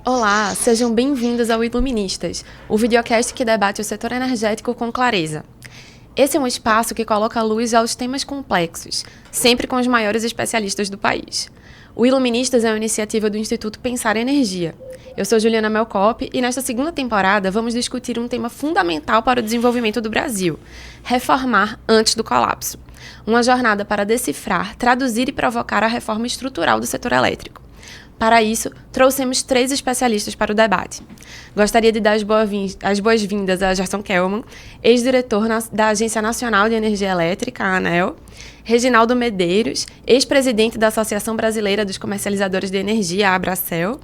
Olá, sejam bem-vindos ao Iluministas, o videocast que debate o setor energético com clareza. Esse é um espaço que coloca a luz aos temas complexos, sempre com os maiores especialistas do país. O Iluministas é uma iniciativa do Instituto Pensar Energia. Eu sou Juliana Melcop e nesta segunda temporada vamos discutir um tema fundamental para o desenvolvimento do Brasil: reformar antes do colapso. Uma jornada para decifrar, traduzir e provocar a reforma estrutural do setor elétrico. Para isso, trouxemos 3 especialistas para o debate. Gostaria de dar as boas-vindas a Gerson Kelman, ex-diretor da Agência Nacional de Energia Elétrica, a ANEEL, Reginaldo Medeiros, ex-presidente da Associação Brasileira dos Comercializadores de Energia, a Abracel,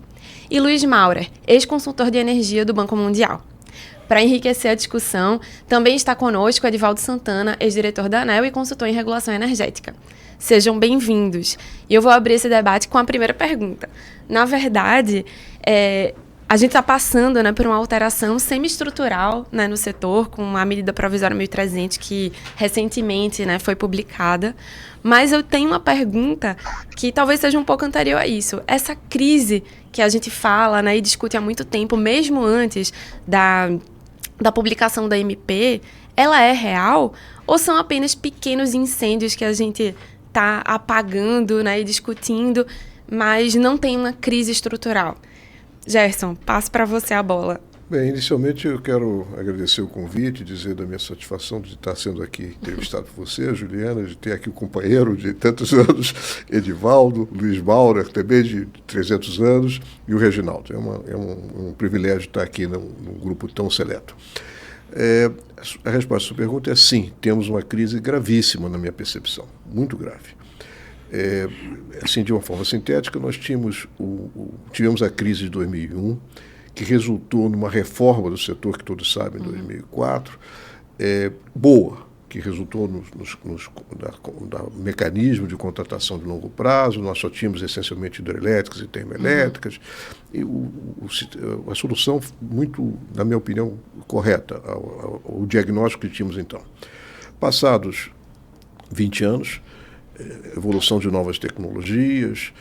e Luiz Maurer, ex-consultor de energia do Banco Mundial. Para enriquecer a discussão, também está conosco Edivaldo Santana, ex-diretor da ANEEL e consultor em regulação energética. Sejam bem-vindos. E eu vou abrir esse debate com a primeira pergunta. Na verdade, a gente está passando, por uma alteração semi-estrutural, no setor, com a medida provisória 1300, que recentemente, foi publicada. Mas eu tenho uma pergunta que talvez seja um pouco anterior a isso. Essa crise que a gente fala, e discute há muito tempo, mesmo antes da publicação da MP, ela é real? Ou são apenas pequenos incêndios que a gente está apagando, e discutindo, mas não tem uma crise estrutural? Gerson, passo para você a bola. Bem, inicialmente eu quero agradecer o convite, dizer da minha satisfação de estar sendo aqui entrevistado por você, Juliana, de ter aqui o companheiro de tantos anos, Edivaldo, Luiz Maurer, também de 300 anos, e o Reginaldo. É um privilégio estar aqui num grupo tão seleto. A resposta à sua pergunta é sim, temos uma crise gravíssima na minha percepção, muito grave. Assim, de uma forma sintética, nós tivemos a crise de 2001, que resultou numa reforma do setor, que todos sabem, em 2004, boa, que resultou no mecanismo de contratação de longo prazo. Nós só tínhamos essencialmente hidrelétricas e termoelétricas, e a solução muito, na minha opinião, correta ao diagnóstico que tínhamos então. Passados 20 anos, evolução de novas tecnologias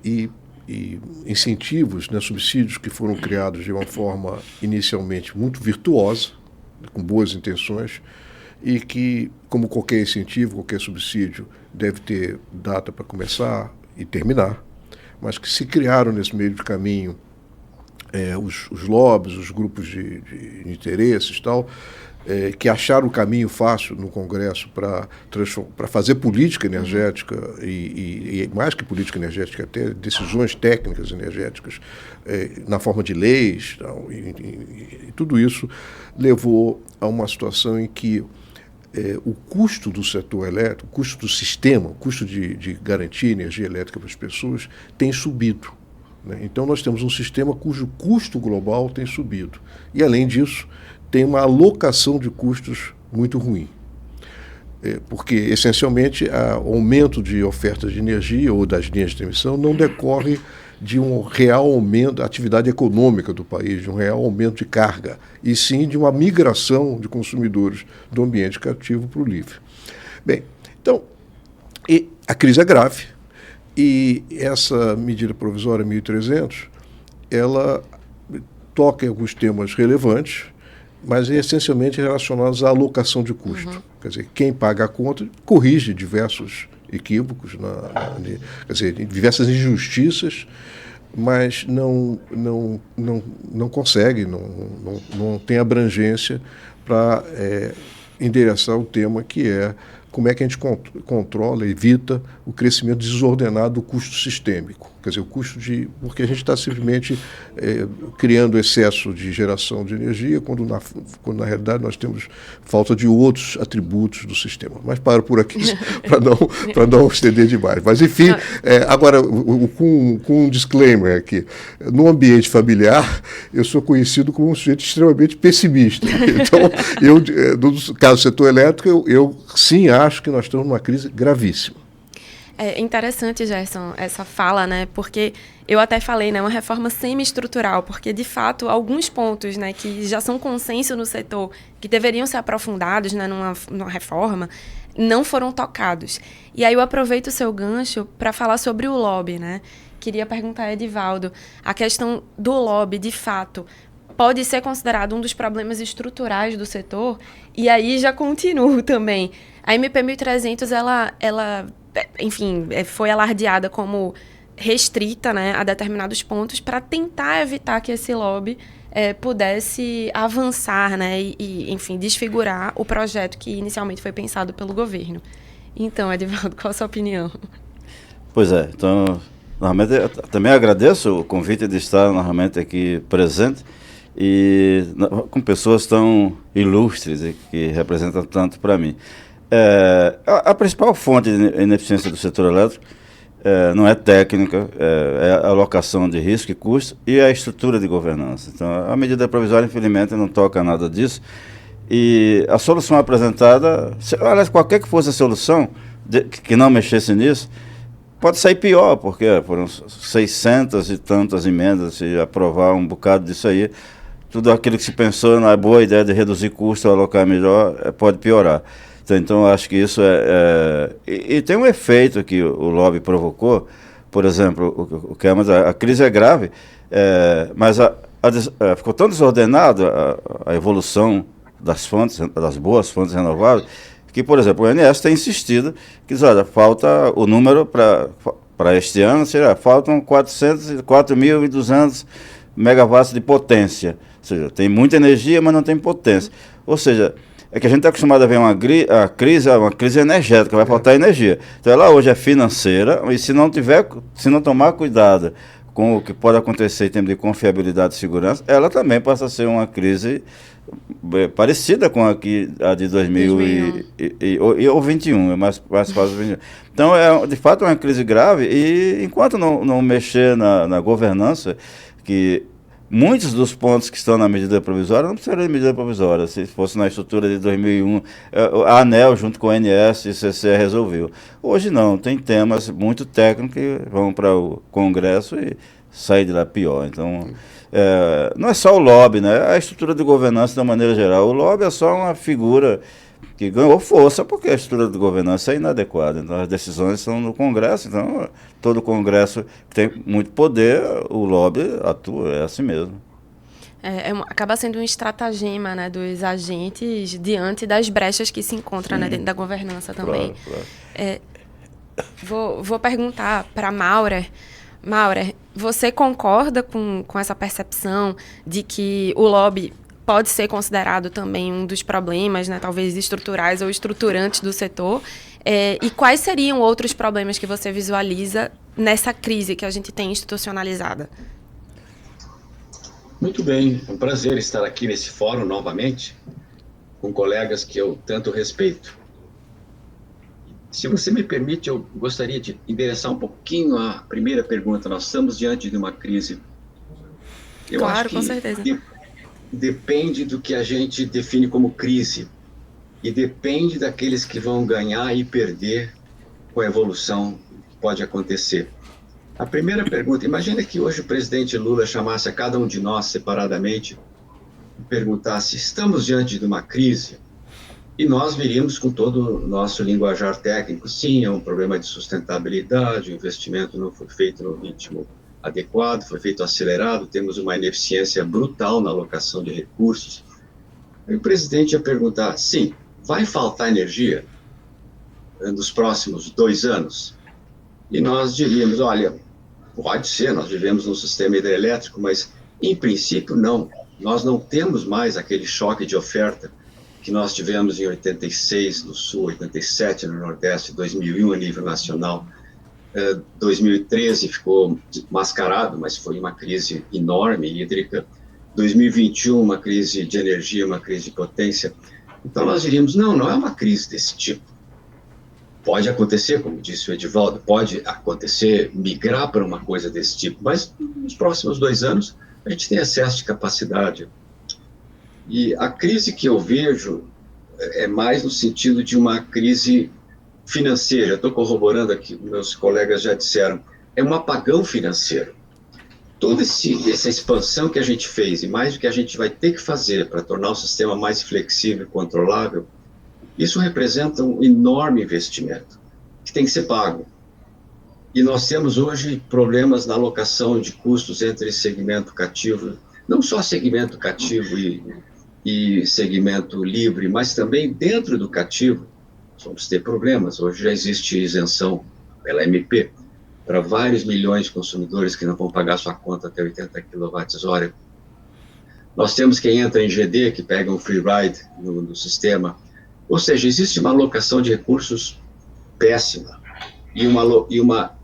e incentivos, subsídios que foram criados de uma forma inicialmente muito virtuosa, com boas intenções, e que, como qualquer incentivo, qualquer subsídio, deve ter data para começar e terminar, mas que se criaram nesse meio de caminho os lobbies, os grupos de interesses e tal, que acharam o caminho fácil no Congresso para fazer política energética e mais que política energética, até decisões técnicas energéticas na forma de leis, e tudo isso levou a uma situação em que o custo do setor elétrico, o custo do sistema, o custo de garantir energia elétrica para as pessoas tem subido. Então nós temos um sistema cujo custo global tem subido. E, além disso, tem uma alocação de custos muito ruim. Porque, essencialmente, o aumento de ofertas de energia ou das linhas de transmissão não decorre de um real aumento da atividade econômica do país, de um real aumento de carga, e sim de uma migração de consumidores do ambiente cativo para o livre. Bem, então, a crise é grave, e essa medida provisória 1300, ela toca em alguns temas relevantes, mas essencialmente relacionados à alocação de custo. Quer dizer, quem paga a conta corrige diversos equívocos, quer dizer, diversas injustiças, mas não consegue, não tem abrangência para endereçar o tema, que é como é que a gente controla, evita o crescimento desordenado do custo sistêmico. Quer dizer, porque a gente está simplesmente criando excesso de geração de energia, quando na realidade nós temos falta de outros atributos do sistema. Mas paro por aqui para não estender demais. Mas, enfim, agora, com um disclaimer aqui, no ambiente familiar, eu sou conhecido como um sujeito extremamente pessimista. Então, no caso do setor elétrico, eu sim acho que nós estamos numa crise gravíssima. É interessante, Gerson, essa fala, porque eu até falei, uma reforma semi-estrutural, porque, de fato, alguns pontos, que já são consenso no setor, que deveriam ser aprofundados, numa reforma, não foram tocados. E aí eu aproveito o seu gancho para falar sobre o lobby, né? Queria perguntar a Edivaldo, a questão do lobby, de fato, pode ser considerado um dos problemas estruturais do setor? E aí já continuo também. A MP 1300, ela enfim, foi alardeada como restrita, né, a determinados pontos para tentar evitar que esse lobby pudesse avançar, né, enfim, desfigurar o projeto que inicialmente foi pensado pelo governo. Então, Edivaldo, qual a sua opinião? Pois é, então, normalmente, eu também agradeço o convite de estar novamente aqui presente e com pessoas tão ilustres e que representam tanto para mim. A principal fonte de ineficiência do setor elétrico não é técnica, é a alocação de risco e custo e a estrutura de governança. Então, a medida provisória, infelizmente, não toca nada disso. E a solução apresentada, aliás, qualquer que fosse a solução que não mexesse nisso, pode sair pior, porque foram 600 e tantas emendas, se aprovar um bocado disso aí, tudo aquilo que se pensou na boa ideia de reduzir custo, alocar melhor, pode piorar. Então, acho que isso e tem um efeito que o lobby provocou, por exemplo, o que a crise é grave, mas ficou tão desordenada a evolução das fontes, das boas fontes renováveis, que, por exemplo, o ONS tem insistido que olha, falta o número para este ano, faltam 4.200 megawatts de potência. Ou seja, tem muita energia, mas não tem potência. Ou seja, é que a gente está acostumado a ver uma crise energética, vai faltar energia. Então ela hoje é financeira, e se não tomar cuidado com o que pode acontecer em termos de confiabilidade e segurança, ela também passa a ser uma crise parecida com a de 2021, é mais fácil. 21. Então, de fato, é uma crise grave, e enquanto não mexer na governança, que muitos dos pontos que estão na medida provisória não precisariam de medida provisória. Se fosse na estrutura de 2001, a ANEEL, junto com o ONS e o CCE, resolveu. Hoje não, tem temas muito técnicos que vão para o Congresso e saem de lá pior. Então, não é só o lobby, né? A estrutura de governança, de uma maneira geral. O lobby é só uma figura que ganhou força porque a estrutura de governança é inadequada. Então, as decisões são no Congresso. Então, todo Congresso tem muito poder, o lobby atua, é assim mesmo. Acaba sendo um estratagema, né, dos agentes diante das brechas que se encontram, né, dentro da governança também. Claro. Vou perguntar para Maurer. Maurer, você concorda com essa percepção de que o lobby pode ser considerado também um dos problemas, né, talvez estruturais ou estruturantes do setor? E quais seriam outros problemas que você visualiza nessa crise que a gente tem institucionalizada? Muito bem, é um prazer estar aqui nesse fórum novamente, com colegas que eu tanto respeito. Se você me permite, eu gostaria de endereçar um pouquinho a primeira pergunta. Nós estamos diante de uma crise. Eu claro, acho que com certeza. Depende do que a gente define como crise. E depende daqueles que vão ganhar e perder com a evolução que pode acontecer. A primeira pergunta, imagina que hoje o presidente Lula chamasse a cada um de nós separadamente e perguntasse, estamos diante de uma crise? E nós viríamos com todo o nosso linguajar técnico, sim, é um problema de sustentabilidade, o investimento não foi feito no ritmo adequado, foi feito acelerado, temos uma ineficiência brutal na alocação de recursos. E o presidente ia perguntar, sim, vai faltar energia nos próximos 2 anos? E nós diríamos, olha, pode ser, nós vivemos num sistema hidrelétrico, mas em princípio não. Nós não temos mais aquele choque de oferta que nós tivemos em 86 no Sul, 87 no Nordeste, 2001 a nível nacional. 2013 ficou mascarado, mas foi uma crise enorme, hídrica. 2021, uma crise de energia, uma crise de potência. Então nós diríamos, não é uma crise desse tipo. Pode acontecer, como disse o Edivaldo, pode acontecer, migrar para uma coisa desse tipo, mas nos próximos 2 anos a gente tem excesso de capacidade. E a crise que eu vejo é mais no sentido de uma crise financeira. Estou corroborando aqui, meus colegas já disseram, é um apagão financeiro. Toda essa expansão que a gente fez, e mais do que a gente vai ter que fazer para tornar o sistema mais flexível e controlável, Isso representa um enorme investimento que tem que ser pago. E nós temos hoje problemas na alocação de custos entre segmento cativo, não só segmento cativo e segmento livre, mas também dentro do cativo. Nós vamos ter problemas. Hoje já existe isenção pela MP para vários milhões de consumidores que não vão pagar sua conta até 80 kWh. Nós temos quem entra em GD, que pega um free ride no sistema. Ou seja, existe uma alocação de recursos péssima e uma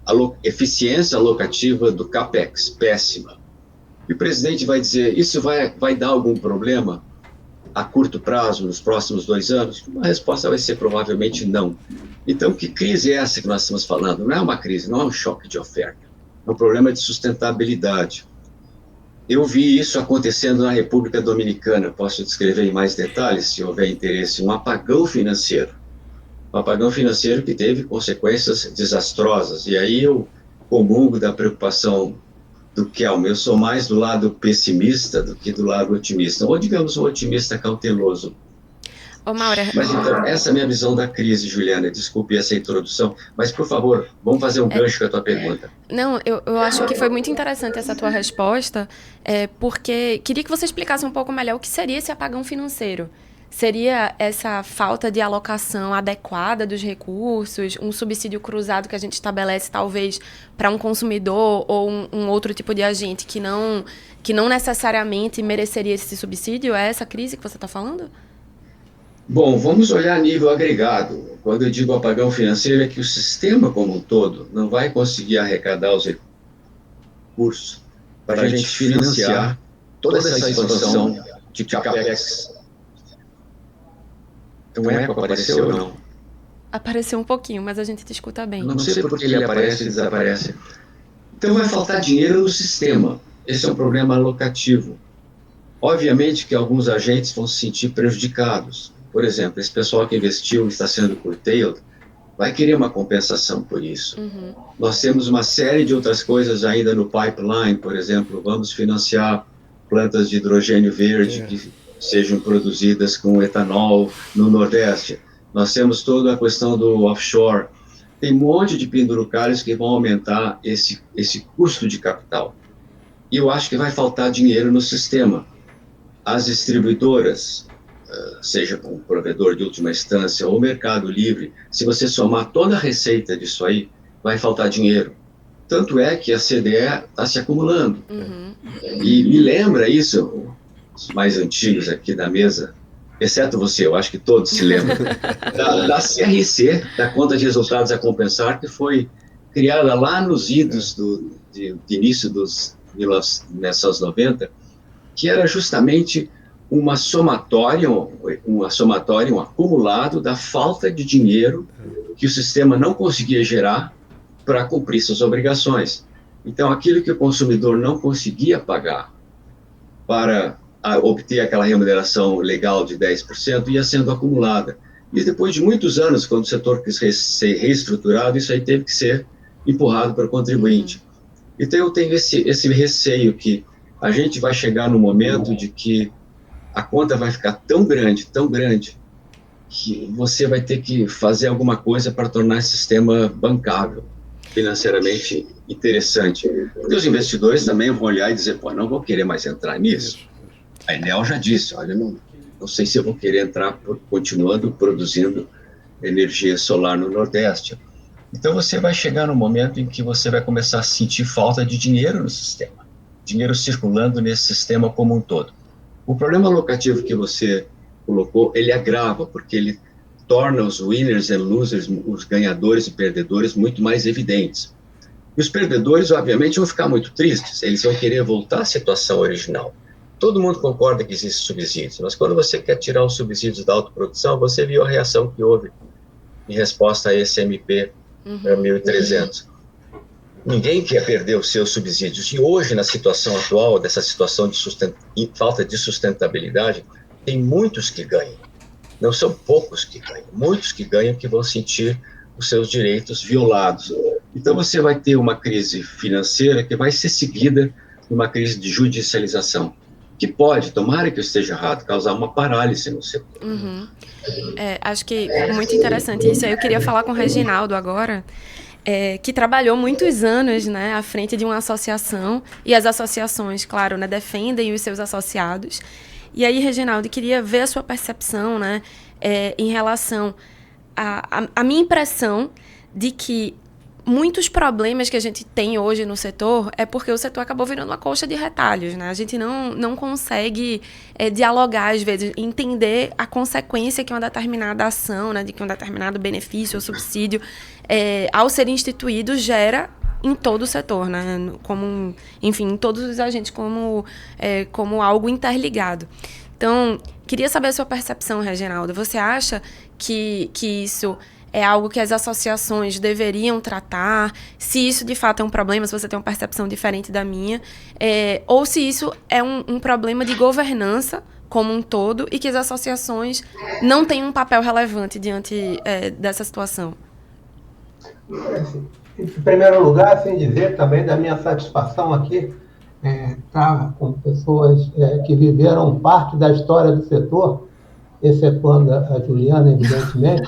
eficiência alocativa do CAPEX péssima. E o presidente vai dizer, isso vai dar algum problema a curto prazo, nos próximos 2 anos? A resposta vai ser provavelmente não. Então, que crise é essa que nós estamos falando? Não é uma crise, não é um choque de oferta. É um problema de sustentabilidade. Eu vi isso acontecendo na República Dominicana. Posso descrever em mais detalhes, se houver interesse. Um apagão financeiro. Um apagão financeiro que teve consequências desastrosas. E aí eu comungo da preocupação do Kelmo. Eu sou mais do lado pessimista do que do lado otimista. Ou, digamos, um otimista cauteloso. Ô, Maura... Mas então, essa é a minha visão da crise, Juliana. Desculpe essa introdução, mas, por favor, vamos fazer um gancho com a tua pergunta. Não, eu acho que foi muito interessante essa tua resposta, porque queria que você explicasse um pouco melhor o que seria esse apagão financeiro. Seria essa falta de alocação adequada dos recursos, um subsídio cruzado que a gente estabelece talvez para um consumidor ou um outro tipo de agente que não necessariamente mereceria esse subsídio? É essa crise que você está falando? Bom, vamos olhar a nível agregado. Quando eu digo apagão financeiro, é que o sistema como um todo não vai conseguir arrecadar os recursos para a gente financiar toda essa expansão de CAPEX. Então, eco apareceu ou não? Apareceu um pouquinho, mas a gente te escuta bem. Não sei por que ele aparece e desaparece. Então, vai faltar dinheiro no sistema. Esse é um problema alocativo. Obviamente que alguns agentes vão se sentir prejudicados. Por exemplo, esse pessoal que investiu e está sendo curtailed vai querer uma compensação por isso. Uhum. Nós temos uma série de outras coisas ainda no pipeline, por exemplo, vamos financiar plantas de hidrogênio verde que sejam produzidas com etanol no Nordeste. Nós temos toda a questão do offshore. Tem um monte de pendurucalhos que vão aumentar esse custo de capital. E eu acho que vai faltar dinheiro no sistema. As distribuidoras, seja com o provedor de última instância ou o Mercado Livre, se você somar toda a receita disso aí, vai faltar dinheiro. Tanto é que a CDE está se acumulando. Uhum. E me lembra isso, os mais antigos aqui da mesa, exceto você, eu acho que todos se lembram, da CRC, da Conta de Resultados a Compensar, que foi criada lá nos idos de início dos 1990, que era justamente um acumulado da falta de dinheiro que o sistema não conseguia gerar para cumprir suas obrigações. Então, aquilo que o consumidor não conseguia pagar para obter aquela remuneração legal de 10% ia sendo acumulada. E depois de muitos anos, quando o setor quis ser reestruturado, isso aí teve que ser empurrado para o contribuinte. Então, eu tenho esse receio que a gente vai chegar no momento de que a conta vai ficar tão grande, que você vai ter que fazer alguma coisa para tornar esse sistema bancável, financeiramente interessante. Porque os investidores também vão olhar e dizer, pô, não vou querer mais entrar nisso. A Enel já disse, olha, não sei se eu vou querer entrar continuando produzindo energia solar no Nordeste. Então você vai chegar no momento em que você vai começar a sentir falta de dinheiro no sistema, dinheiro circulando nesse sistema como um todo. O problema alocativo que você colocou, ele agrava, porque ele torna os winners and losers, os ganhadores e perdedores, muito mais evidentes. E os perdedores, obviamente, vão ficar muito tristes, eles vão querer voltar à situação original. Todo mundo concorda que existem subsídios, mas quando você quer tirar os subsídios da autoprodução, você viu a reação que houve em resposta a esse MP 1300. Ninguém quer perder os seus subsídios. E hoje, na situação atual, dessa situação de falta de sustentabilidade, tem muitos que ganham. Não são poucos que ganham. Muitos que ganham que vão sentir os seus direitos violados. Então, você vai ter uma crise financeira que vai ser seguida de uma crise de judicialização. que pode, tomara que eu esteja errado, causar uma parálise no setor. Acho que muito interessante isso. Eu queria falar com o Reginaldo agora, que trabalhou muitos anos, né, à frente de uma associação, e as associações, claro, né, defendem os seus associados. E aí, Reginaldo, queria ver a sua percepção, né, em relação à minha impressão de que muitos problemas que a gente tem hoje no setor é porque o setor acabou virando uma colcha de retalhos, né? A gente não consegue dialogar, às vezes, entender a consequência que uma determinada ação, né, de que um determinado benefício ou subsídio, ao ser instituído, gera em todo o setor, né? Como, enfim, em todos os agentes, como algo interligado. Então, queria saber a sua percepção, Reginaldo. Você acha que isso é algo que as associações deveriam tratar, se isso de fato é um problema, se você tem uma percepção diferente da minha, ou se isso é um problema de governança como um todo e que as associações não têm um papel relevante diante dessa situação? Em primeiro lugar, sem dizer também da minha satisfação aqui, estar com pessoas que viveram parte da história do setor, excetuando a Juliana, evidentemente.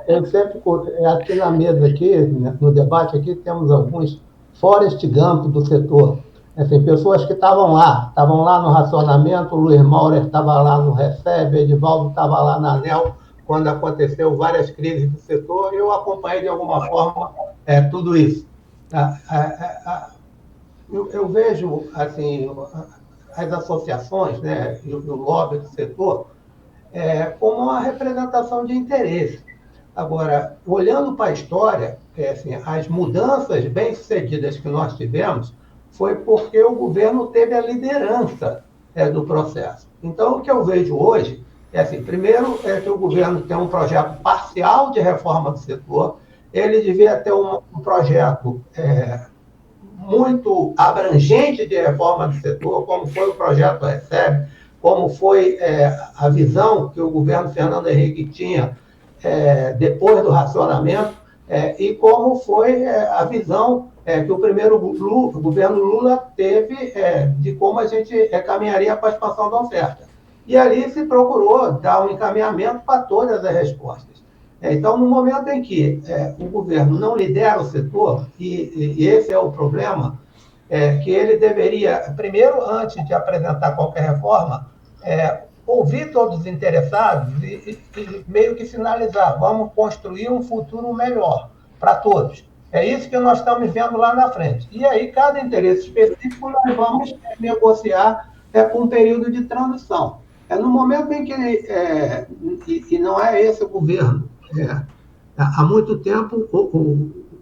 Eu sempre, aqui na mesa, aqui, no debate aqui, temos alguns Forrest Gump do setor. Assim, pessoas que estavam lá no racionamento, o Luiz Maurer estava lá no Recebe, Edivaldo estava lá na ANEEL, quando aconteceu várias crises do setor, eu acompanhei de alguma forma tudo isso. Eu vejo assim, as associações, né, e o lobby do setor como uma representação de interesse. Agora, olhando para a história, assim, as mudanças bem-sucedidas que nós tivemos foi porque o governo teve a liderança do processo. Então, o que eu vejo hoje assim, primeiro é que o governo tem um projeto parcial de reforma do setor, ele devia ter um projeto muito abrangente de reforma do setor, como foi o projeto Recebe, como foi a visão que o governo Fernando Henrique tinha depois do racionamento, e como foi a visão que o primeiro governo Lula teve de como a gente caminharia para a expansão da oferta. E ali se procurou dar um encaminhamento para todas as respostas. Então, no momento em que o governo não lidera o setor, e esse é o problema, que ele deveria, primeiro, antes de apresentar qualquer reforma, ouvir todos os interessados e meio que sinalizar, vamos construir um futuro melhor para todos. É isso que nós estamos vendo lá na frente. E aí, cada interesse específico, nós vamos negociar com um período de transição. No momento em que, e não é esse o governo, há muito tempo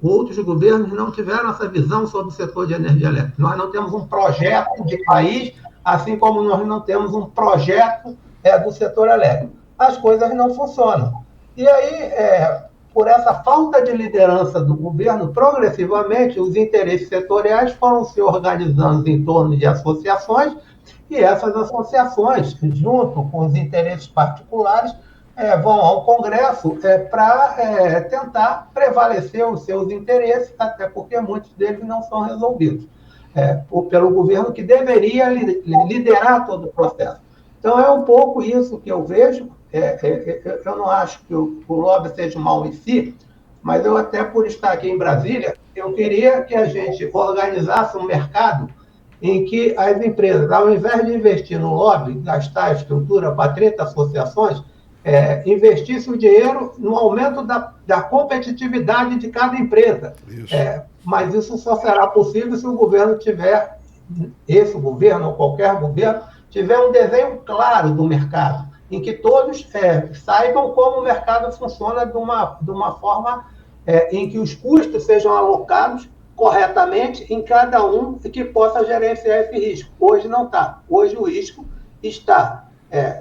outros governos não tiveram essa visão sobre o setor de energia elétrica. Nós não temos um projeto de país, assim como nós não temos um projeto do setor elétrico. As coisas não funcionam. E aí, por essa falta de liderança do governo, progressivamente os interesses setoriais foram se organizando em torno de associações, e essas associações, junto com os interesses particulares, vão ao Congresso para tentar prevalecer os seus interesses, até porque muitos deles não são resolvidos pelo governo, que deveria liderar todo o processo. Então, é um pouco isso que eu vejo. Eu não acho que o lobby seja um mal em si, mas eu, até por estar aqui em Brasília, eu queria que a gente organizasse um mercado em que as empresas, ao invés de investir no lobby, gastar a estrutura para 30 associações, investisse o dinheiro no aumento da competitividade de cada empresa. Mas isso só será possível se o governo tiver, esse governo ou qualquer governo, tiver um desenho claro do mercado, em que todos saibam como o mercado funciona de uma forma em que os custos sejam alocados corretamente em cada um e que possa gerenciar esse risco. Hoje não está. Hoje o risco está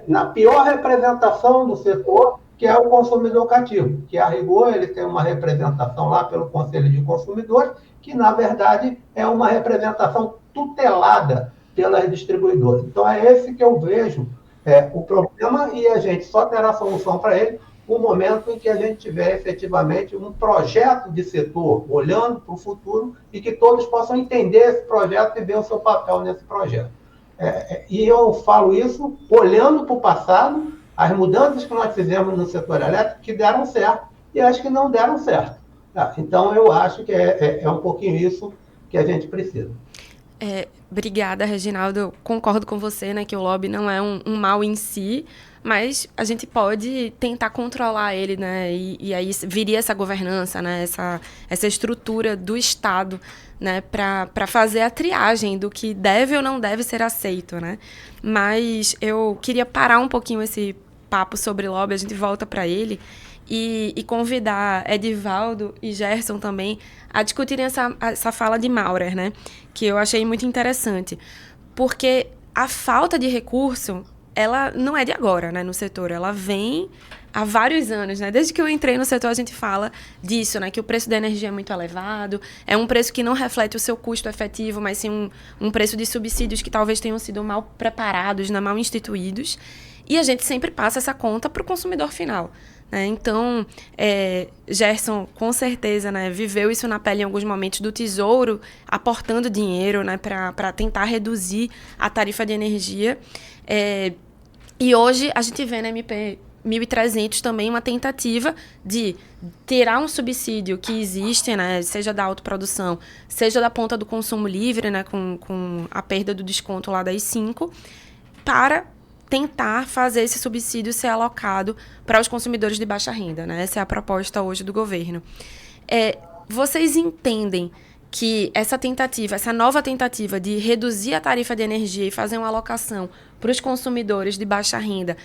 na pior representação do setor, que é o consumidor cativo, que a rigor ele tem uma representação lá pelo Conselho de Consumidores, que na verdade é uma representação tutelada pelas distribuidoras. Então é esse que eu vejo o problema, e a gente só terá solução para ele no momento em que a gente tiver efetivamente um projeto de setor olhando para o futuro e que todos possam entender esse projeto e ver o seu papel nesse projeto. E eu falo isso olhando para o passado, as mudanças que nós fizemos no setor elétrico que deram certo e as que não deram certo. Então, eu acho que é um pouquinho isso que a gente precisa. Obrigada, Reginaldo. Eu concordo com você, né, que o lobby não é um mal em si, mas a gente pode tentar controlar ele, né, e aí viria essa governança, né, essa estrutura do Estado, né, para fazer a triagem do que deve ou não deve ser aceito, né. Mas eu queria parar um pouquinho esse papo sobre lobby, a gente volta para ele, e convidar Edivaldo e Gerson também a discutirem essa fala de Maurer, né? Que eu achei muito interessante. Porque a falta de recurso, ela não é de agora, né, no setor. Ela vem há vários anos, né? Desde que eu entrei no setor, a gente fala disso, né? Que o preço da energia é muito elevado, é um preço que não reflete o seu custo efetivo, mas sim um preço de subsídios que talvez tenham sido mal preparados, né, mal instituídos. E a gente sempre passa essa conta para o consumidor final. Então, Gerson, com certeza, né, viveu isso na pele em alguns momentos do Tesouro, aportando dinheiro, né, para tentar reduzir a tarifa de energia. E hoje a gente vê na MP 1.300 também uma tentativa de tirar um subsídio que existe, né, seja da autoprodução, seja da ponta do consumo livre, né, com a perda do desconto lá das 5, para tentar fazer esse subsídio ser alocado para os consumidores de baixa renda, né? Essa é a proposta hoje do governo. Vocês entendem que essa nova tentativa de reduzir a tarifa de energia e fazer uma alocação para os consumidores de baixa renda,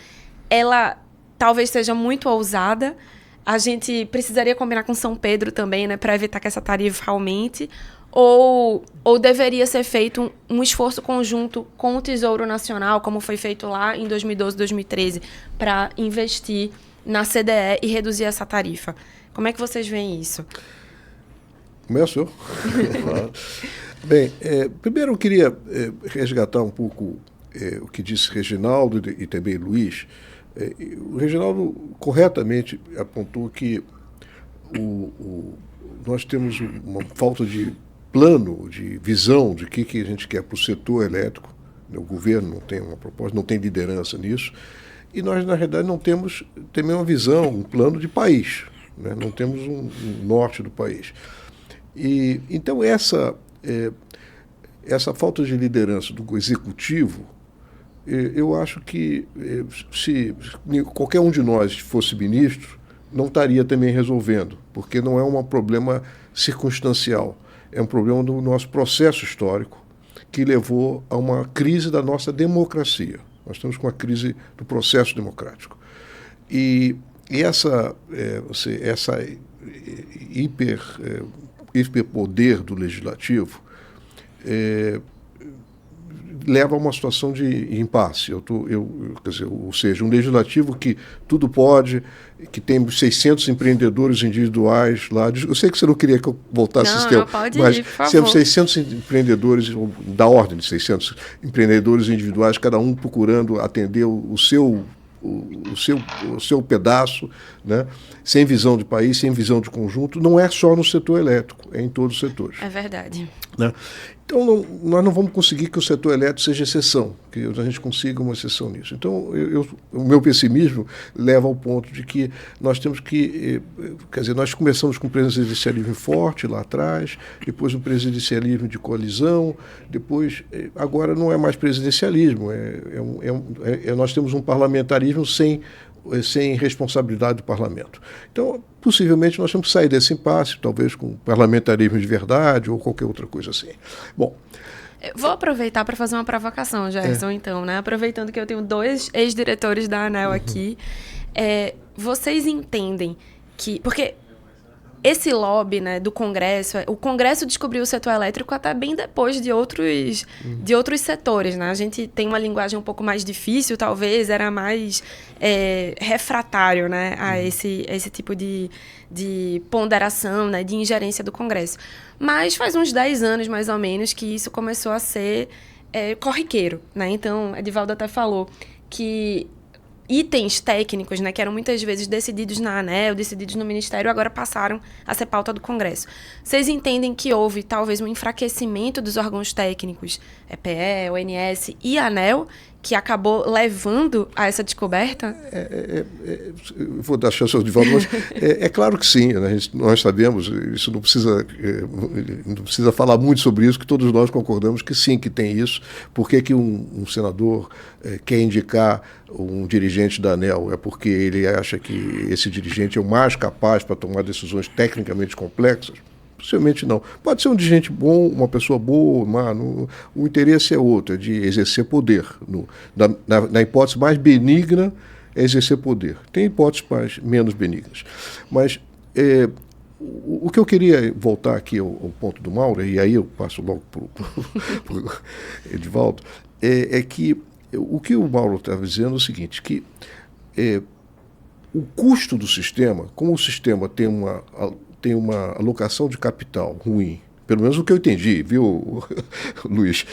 ela talvez seja muito ousada? A gente precisaria combinar com São Pedro também, né, para evitar que essa tarifa aumente? Ou deveria ser feito um esforço conjunto com o Tesouro Nacional, como foi feito lá em 2012, 2013, para investir na CDE e reduzir essa tarifa? Como é que vocês veem isso? Começo eu? Bem, primeiro eu queria resgatar um pouco o que disse Reginaldo e também Luiz. O Reginaldo corretamente apontou que nós temos uma falta de plano, de visão de que a gente quer para o setor elétrico. O governo não tem uma proposta, não tem liderança nisso. E nós, na realidade, não temos também uma visão, um plano de país, né? Não temos um norte do país. E, então, essa falta de liderança do executivo, eu acho que se qualquer um de nós fosse ministro, não estaria também resolvendo, porque não é um problema circunstancial. É um problema do nosso processo histórico que levou a uma crise da nossa democracia. Nós estamos com a crise do processo democrático. E essa hiperpoder do legislativo leva a uma situação de impasse. Ou seja, um legislativo que tudo pode, que tem 600 empreendedores individuais lá. Eu sei que você não queria que eu voltasse esse tempo, mas temos 600 empreendedores, da ordem de 600 empreendedores individuais, cada um procurando atender o seu pedaço, né? Sem visão de país, sem visão de conjunto. Não é só no setor elétrico, é em todos os setores. É verdade. Né? Então, nós não vamos conseguir que o setor elétrico seja exceção, que a gente consiga uma exceção nisso. Então, o meu pessimismo leva ao ponto de que nós temos que... Quer dizer, nós começamos com um presidencialismo forte lá atrás, depois um presidencialismo de coalizão, depois... Agora não é mais presidencialismo, nós temos um parlamentarismo sem responsabilidade do parlamento. Então, possivelmente, nós temos que sair desse impasse, talvez com parlamentarismo de verdade ou qualquer outra coisa assim. Bom, vou aproveitar para fazer uma provocação, Gerson, então, né? Aproveitando que eu tenho 2 ex-diretores da ANEEL aqui, vocês entendem que... Porque esse lobby, né, do Congresso, o Congresso descobriu o setor elétrico até bem depois de outros setores, né? A gente tem uma linguagem um pouco mais difícil, talvez, era mais refratário, né, a esse tipo de ponderação, né, de ingerência do Congresso. Mas faz uns 10 anos, mais ou menos, que isso começou a ser corriqueiro, né? Então, Edivaldo até falou que itens técnicos, né, que eram muitas vezes decididos na ANEEL, decididos no Ministério, agora passaram a ser pauta do Congresso. Vocês entendem que houve talvez um enfraquecimento dos órgãos técnicos, EPE, ONS e ANEEL, que acabou levando a essa descoberta? Eu vou dar a chance ao Divaldo, mas é claro que sim, né? Nós sabemos, isso não precisa falar muito sobre isso, que todos nós concordamos que sim, que tem isso. Por que um senador quer indicar um dirigente da ANEEL? É porque ele acha que esse dirigente é o mais capaz para tomar decisões tecnicamente complexas? Possivelmente não. Pode ser um dirigente bom, uma pessoa boa, mas o interesse é outro, é de exercer poder. Na hipótese mais benigna, é exercer poder. Tem hipóteses menos benignas. Mas o que eu queria voltar aqui ao ponto do Mauro, e aí eu passo logo para o Edivaldo, é que o que o Mauro estava dizendo é o seguinte, que o custo do sistema, como o sistema tem uma alocação de capital ruim, pelo menos o que eu entendi, viu, Luiz?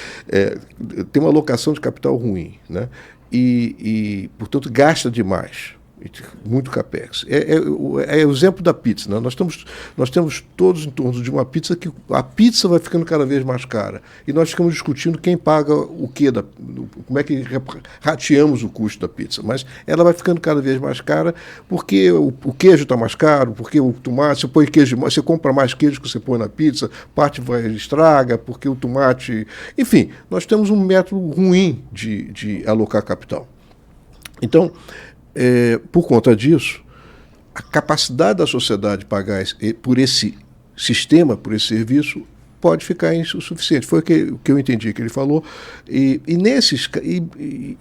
Tem uma alocação de capital ruim, né? E portanto, gasta demais, muito capex. É o exemplo da pizza, né? Nós temos todos em torno de uma pizza que a pizza vai ficando cada vez mais cara. E nós ficamos discutindo quem paga o quê, como é que rateamos o custo da pizza. Mas ela vai ficando cada vez mais cara porque o queijo está mais caro, porque o tomate, você põe queijo, você compra mais queijo que você põe na pizza, parte estraga, porque o tomate... Enfim, nós temos um método ruim de alocar capital. Então, por conta disso, a capacidade da sociedade de pagar por esse sistema, por esse serviço, pode ficar insuficiente. Foi o que eu entendi que ele falou. E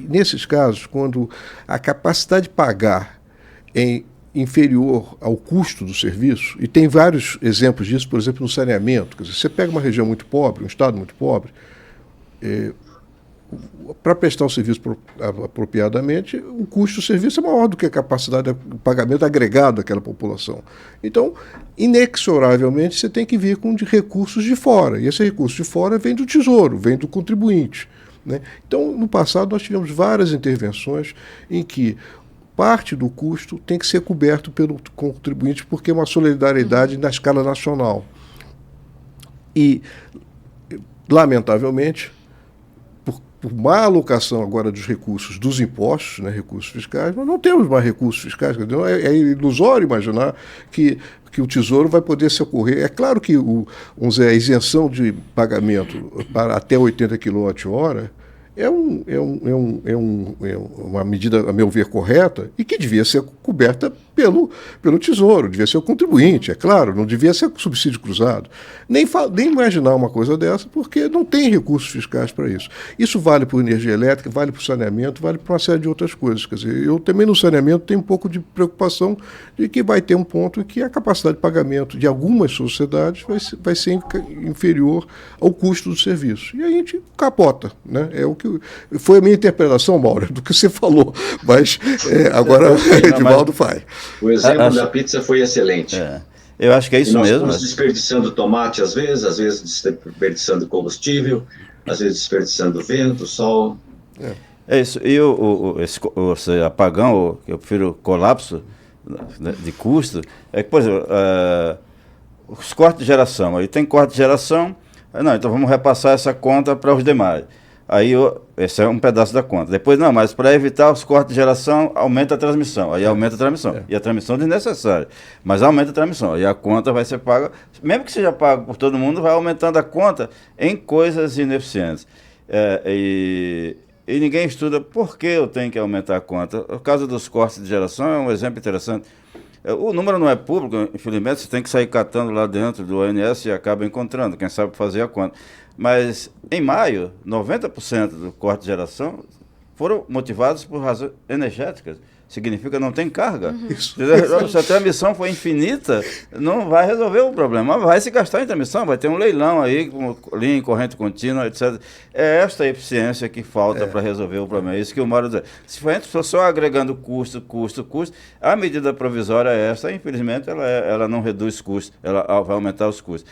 nesses casos, quando a capacidade de pagar é inferior ao custo do serviço, e tem vários exemplos disso, por exemplo, no saneamento. Quer dizer, você pega uma região muito pobre, um estado muito pobre, para prestar o serviço apropriadamente, o custo do serviço é maior do que a capacidade de pagamento agregado daquela população. Então, inexoravelmente, você tem que vir com recursos de fora. E esse recurso de fora vem do Tesouro, vem do contribuinte, né? Então, no passado, nós tivemos várias intervenções em que parte do custo tem que ser coberto pelo contribuinte, porque é uma solidariedade na escala nacional. E, lamentavelmente, por má alocação agora dos recursos dos impostos, né, recursos fiscais, nós não temos mais recursos fiscais. É ilusório imaginar que o Tesouro vai poder socorrer. É claro que a isenção de pagamento para até 80 kWh é uma medida, a meu ver, correta e que devia ser coberta pelo Tesouro, devia ser o contribuinte, é claro, não devia ser subsídio cruzado. Nem imaginar uma coisa dessa, porque não tem recursos fiscais para isso. Isso vale para a energia elétrica, vale para o saneamento, vale para uma série de outras coisas. Quer dizer, eu também no saneamento tenho um pouco de preocupação de que vai ter um ponto em que a capacidade de pagamento de algumas sociedades vai ser inferior ao custo do serviço. E aí a gente capota, né? Foi a minha interpretação, Mauro, do que você falou, mas agora o Edivaldo faz. O exemplo da pizza foi excelente. Eu acho que é isso nós mesmo. Estamos desperdiçando tomate às vezes desperdiçando combustível, às vezes desperdiçando vento, sol. É isso. E esse apagão, eu prefiro colapso de custo, é que, por exemplo, os cortes de geração. Aí tem corte de geração, não, então vamos repassar essa conta para os demais. Aí, esse é um pedaço da conta. Depois, não, mas para evitar os cortes de geração, aumenta a transmissão. Aí aumenta a transmissão. E a transmissão é desnecessária. Mas aumenta a transmissão. Aí a conta vai ser paga, mesmo que seja paga por todo mundo, vai aumentando a conta em coisas ineficientes. E ninguém estuda por que eu tenho que aumentar a conta. O caso dos cortes de geração é um exemplo interessante. O número não é público, infelizmente, você tem que sair catando lá dentro do ONS e acaba encontrando, quem sabe fazer a conta. Mas, em maio, 90% do corte de geração foram motivados por razões energéticas. Significa não tem carga. Se a transmissão for infinita, não vai resolver o problema. Vai se gastar em transmissão, vai ter um leilão aí, com linha em corrente contínua, etc. É esta eficiência que falta para resolver o problema. É isso que o Mauro diz. Se for só agregando custo, a medida provisória é essa. Infelizmente, ela não reduz custos, ela vai aumentar os custos.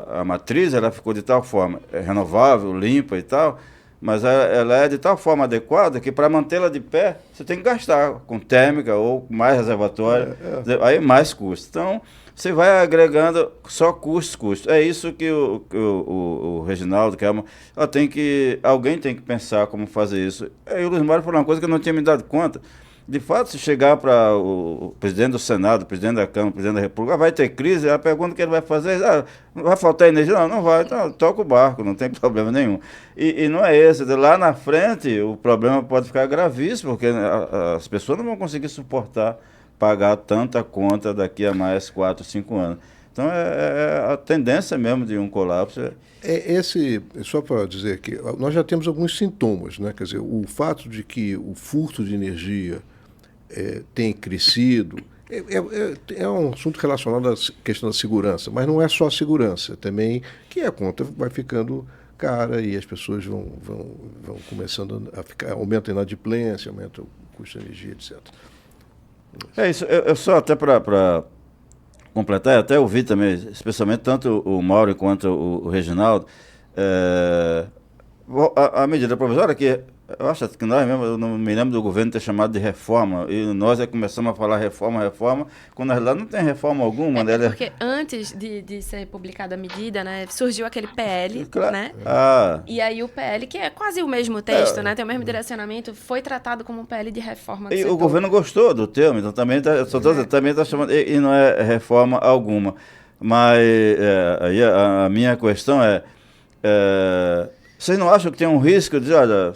A matriz ela ficou de tal forma, renovável, limpa e tal, mas ela é de tal forma adequada que para mantê-la de pé, você tem que gastar com térmica ou mais reservatório, aí mais custo. Então, você vai agregando só custos. É isso que o Reginaldo quer. Alguém tem que pensar como fazer isso. Aí o Luiz Mário falou uma coisa que eu não tinha me dado conta. De fato, se chegar para o presidente do Senado, o presidente da Câmara, o presidente da República, vai ter crise, a pergunta que ele vai fazer é, não vai faltar energia? Não, não vai, então toca o barco, não tem problema nenhum. E não é esse, lá na frente o problema pode ficar gravíssimo, porque as pessoas não vão conseguir suportar pagar tanta conta daqui a mais 4, 5 anos. Então é a tendência mesmo de um colapso. Só para dizer que nós já temos alguns sintomas, né? Quer dizer, o fato de que o furto de energia tem crescido é um assunto relacionado à questão da segurança, mas não é só a segurança, também que a conta vai ficando cara e as pessoas vão começando a ficar, aumenta a inadimplência, aumenta o custo de energia, etc. É isso, eu só até para completar, até ouvi também, especialmente tanto o Mauro quanto o Reginaldo, a medida provisória que eu acho que nós mesmo, eu não me lembro do governo ter chamado de reforma, e nós começamos a falar reforma, quando na realidade não tem reforma alguma. Porque antes de ser publicada a medida, né, surgiu aquele PL, né? E aí o PL, que é quase o mesmo texto, né, tem o mesmo direcionamento, foi tratado como um PL de reforma do E setor. o governo gostou do termo, então também está chamando, e não é reforma alguma. Mas aí a minha questão vocês não acham que tem um risco de, olha,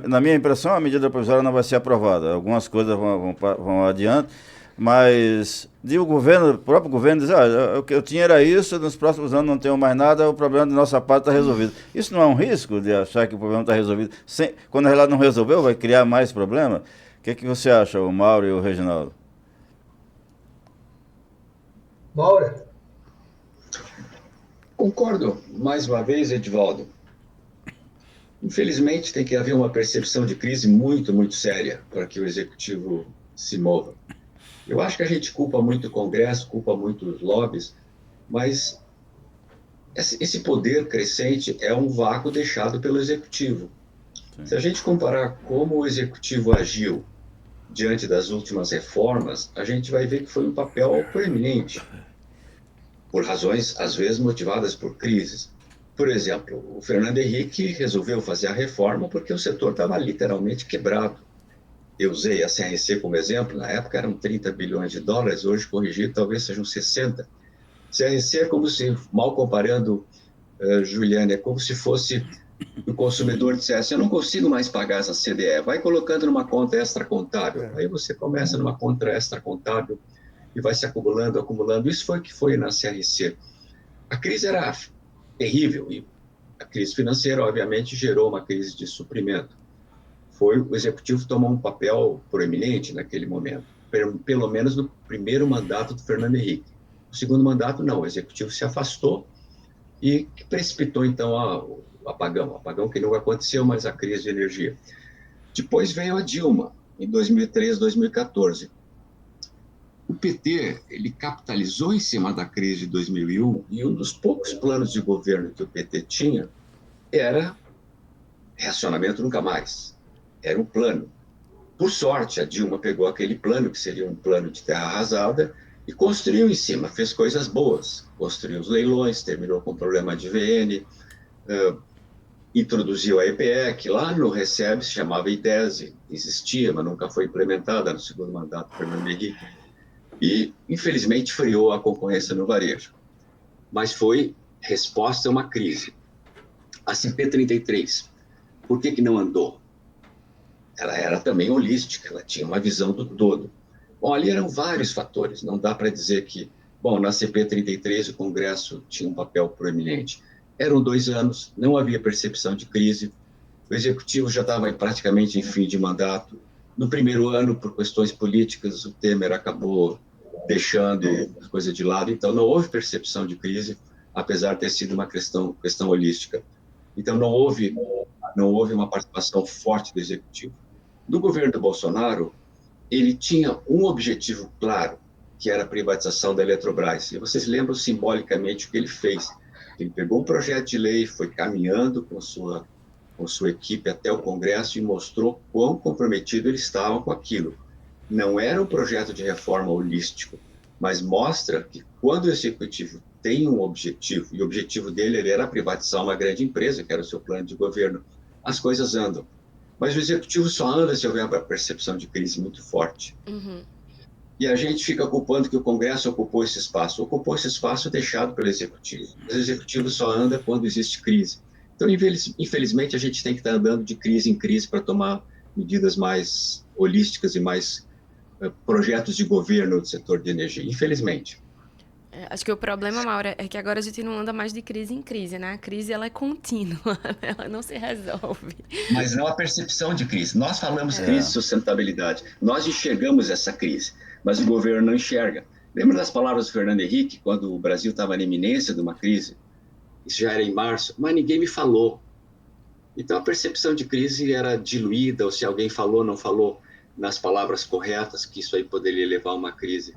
na minha impressão, a medida provisória não vai ser aprovada. Algumas coisas vão adiante, mas o próprio governo diz, o que eu tinha era isso, nos próximos anos não tenho mais nada, o problema da nossa parte está resolvido. Isso não é um risco de achar que o problema está resolvido? Quando na realidade não resolveu, vai criar mais problema? O que você acha, o Mauro e o Reginaldo? Mauro? Concordo, mais uma vez, Edivaldo. Infelizmente, tem que haver uma percepção de crise muito, muito séria para que o executivo se mova. Eu acho que a gente culpa muito o Congresso, culpa muito os lobbies, mas esse poder crescente é um vácuo deixado pelo executivo. Sim. Se a gente comparar como o executivo agiu diante das últimas reformas, a gente vai ver que foi um papel proeminente, por razões, às vezes, motivadas por crises. Por exemplo, o Fernando Henrique resolveu fazer a reforma porque o setor estava literalmente quebrado. Eu usei a CRC como exemplo, na época eram 30 bilhões de dólares, hoje corrigido talvez sejam 60. CRC é como se, mal comparando, Juliane, é como se fosse o consumidor dissesse, eu não consigo mais pagar essa CDE, vai colocando numa conta extracontábil. Aí você começa numa conta extracontábil e vai se acumulando. Isso foi o que foi na CRC. A crise era terrível, e a crise financeira, obviamente, gerou uma crise de suprimento. O executivo tomou um papel proeminente naquele momento, pelo menos no primeiro mandato do Fernando Henrique. No segundo mandato, não, o executivo se afastou e precipitou, então, o apagão que não aconteceu, mas a crise de energia. Depois veio a Dilma, em 2013, 2014. O PT, ele capitalizou em cima da crise de 2001 e um dos poucos planos de governo que o PT tinha era racionamento nunca mais. Era um plano. Por sorte, a Dilma pegou aquele plano, que seria um plano de terra arrasada, e construiu em cima, fez coisas boas. Construiu os leilões, terminou com o problema de VN, introduziu a EPE, que lá no Recebe se chamava IDESE, existia, mas nunca foi implementada no segundo mandato do Fernando Henrique. E, infelizmente, freou a concorrência no varejo. Mas foi resposta a uma crise. A CP33, por que não andou? Ela era também holística, ela tinha uma visão do todo. Bom, ali eram vários fatores, não dá para dizer que, na CP33 o Congresso tinha um papel proeminente. Eram 2 anos, não havia percepção de crise, o Executivo já estava praticamente em fim de mandato. No primeiro ano, por questões políticas, o Temer acabou deixando as coisas de lado, então não houve percepção de crise, apesar de ter sido uma questão holística. Então não houve uma participação forte do Executivo. No governo do Bolsonaro, ele tinha um objetivo claro, que era a privatização da Eletrobras. E vocês lembram simbolicamente o que ele fez. Ele pegou um projeto de lei, foi caminhando com sua com sua equipe até o Congresso e mostrou quão comprometido eles estavam com aquilo. Não era um projeto de reforma holístico, mas mostra que quando o Executivo tem um objetivo, e o objetivo dele era privatizar uma grande empresa, que era o seu plano de governo, as coisas andam. Mas o Executivo só anda se houver uma percepção de crise muito forte. E a gente fica culpando que o Congresso ocupou esse espaço. Ocupou esse espaço deixado pelo Executivo. O Executivo só anda quando existe crise. Então, infelizmente, a gente tem que estar andando de crise em crise para tomar medidas mais holísticas e mais projetos de governo do setor de energia, infelizmente. Acho que o problema, Maura, é que agora a gente não anda mais de crise em crise, né? A crise, ela é contínua, ela não se resolve. Mas não a percepção de crise. Nós falamos crise de sustentabilidade, nós enxergamos essa crise, mas o governo não enxerga. Lembra das palavras do Fernando Henrique, quando o Brasil estava na iminência de uma crise? Isso já era em março, mas ninguém me falou. Então a percepção de crise era diluída, ou se alguém falou, não falou nas palavras corretas, que isso aí poderia levar a uma crise.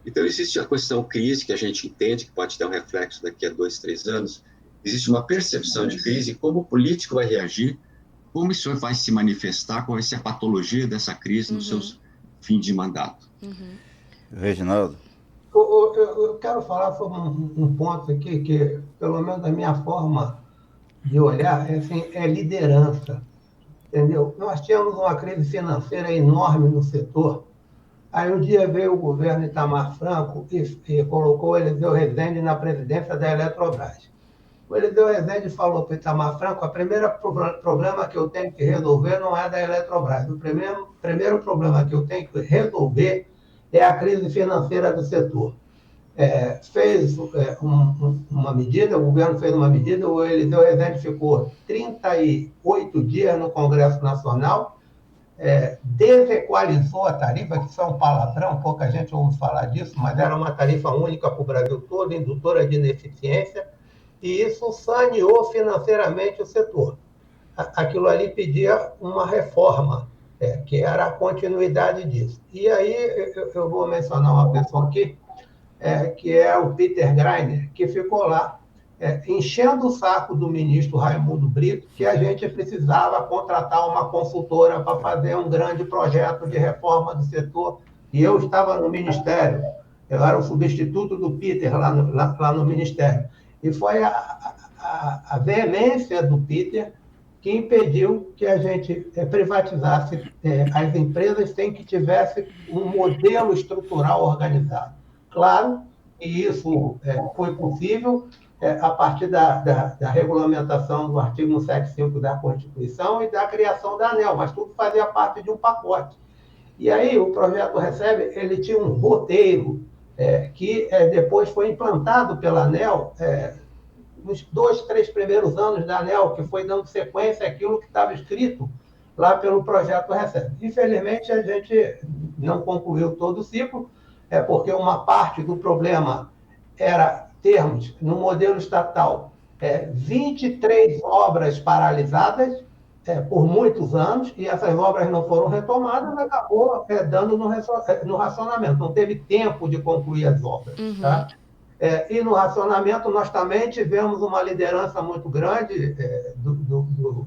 Então, existe a questão crise, que a gente entende que pode ter um reflexo daqui a 2, 3 anos. Existe uma percepção de crise, como o político vai reagir, como isso vai se manifestar, qual vai ser a patologia dessa crise no seu fim de mandato. Reginaldo? Eu quero falar sobre um ponto aqui que, pelo menos da minha forma de olhar, é liderança. Entendeu? Nós tínhamos uma crise financeira enorme no setor. Aí um dia veio o governo Itamar Franco e colocou o Eliseu Rezende na presidência da Eletrobras. O Eliseu Rezende falou para o Itamar Franco: o primeiro problema que eu tenho que resolver não é da Eletrobras. O primeiro problema que eu tenho que resolver é a crise financeira do setor. Fez uma medida, o governo fez uma medida, o Eliseu Rezende ficou 38 dias no Congresso Nacional, desequalizou a tarifa, que isso é um palavrão, pouca gente ouve falar disso, mas era uma tarifa única para o Brasil todo, indutora de ineficiência, e isso saneou financeiramente o setor. Aquilo ali pedia uma reforma, que era a continuidade disso. E aí eu vou mencionar uma pessoa aqui, que é o Peter Greiner, que ficou lá enchendo o saco do ministro Raimundo Brito, que a gente precisava contratar uma consultora para fazer um grande projeto de reforma do setor, e eu estava no ministério, eu era o substituto do Peter lá no ministério, e foi a veemência do Peter que impediu que a gente privatizasse as empresas sem que tivesse um modelo estrutural organizado. Claro que isso foi possível a partir da regulamentação do artigo 175 da Constituição e da criação da ANEEL, mas tudo fazia parte de um pacote. E aí o projeto Recebe, ele tinha um roteiro que depois foi implantado pela ANEEL nos 2, 3 primeiros anos da ANEEL, que foi dando sequência àquilo que estava escrito lá pelo projeto Recebe. Infelizmente, a gente não concluiu todo o ciclo, porque uma parte do problema era termos, no modelo estatal, 23 obras paralisadas por muitos anos, e essas obras não foram retomadas, acabou dando no racionamento. Não teve tempo de concluir as obras. Tá? E no racionamento, nós também tivemos uma liderança muito grande do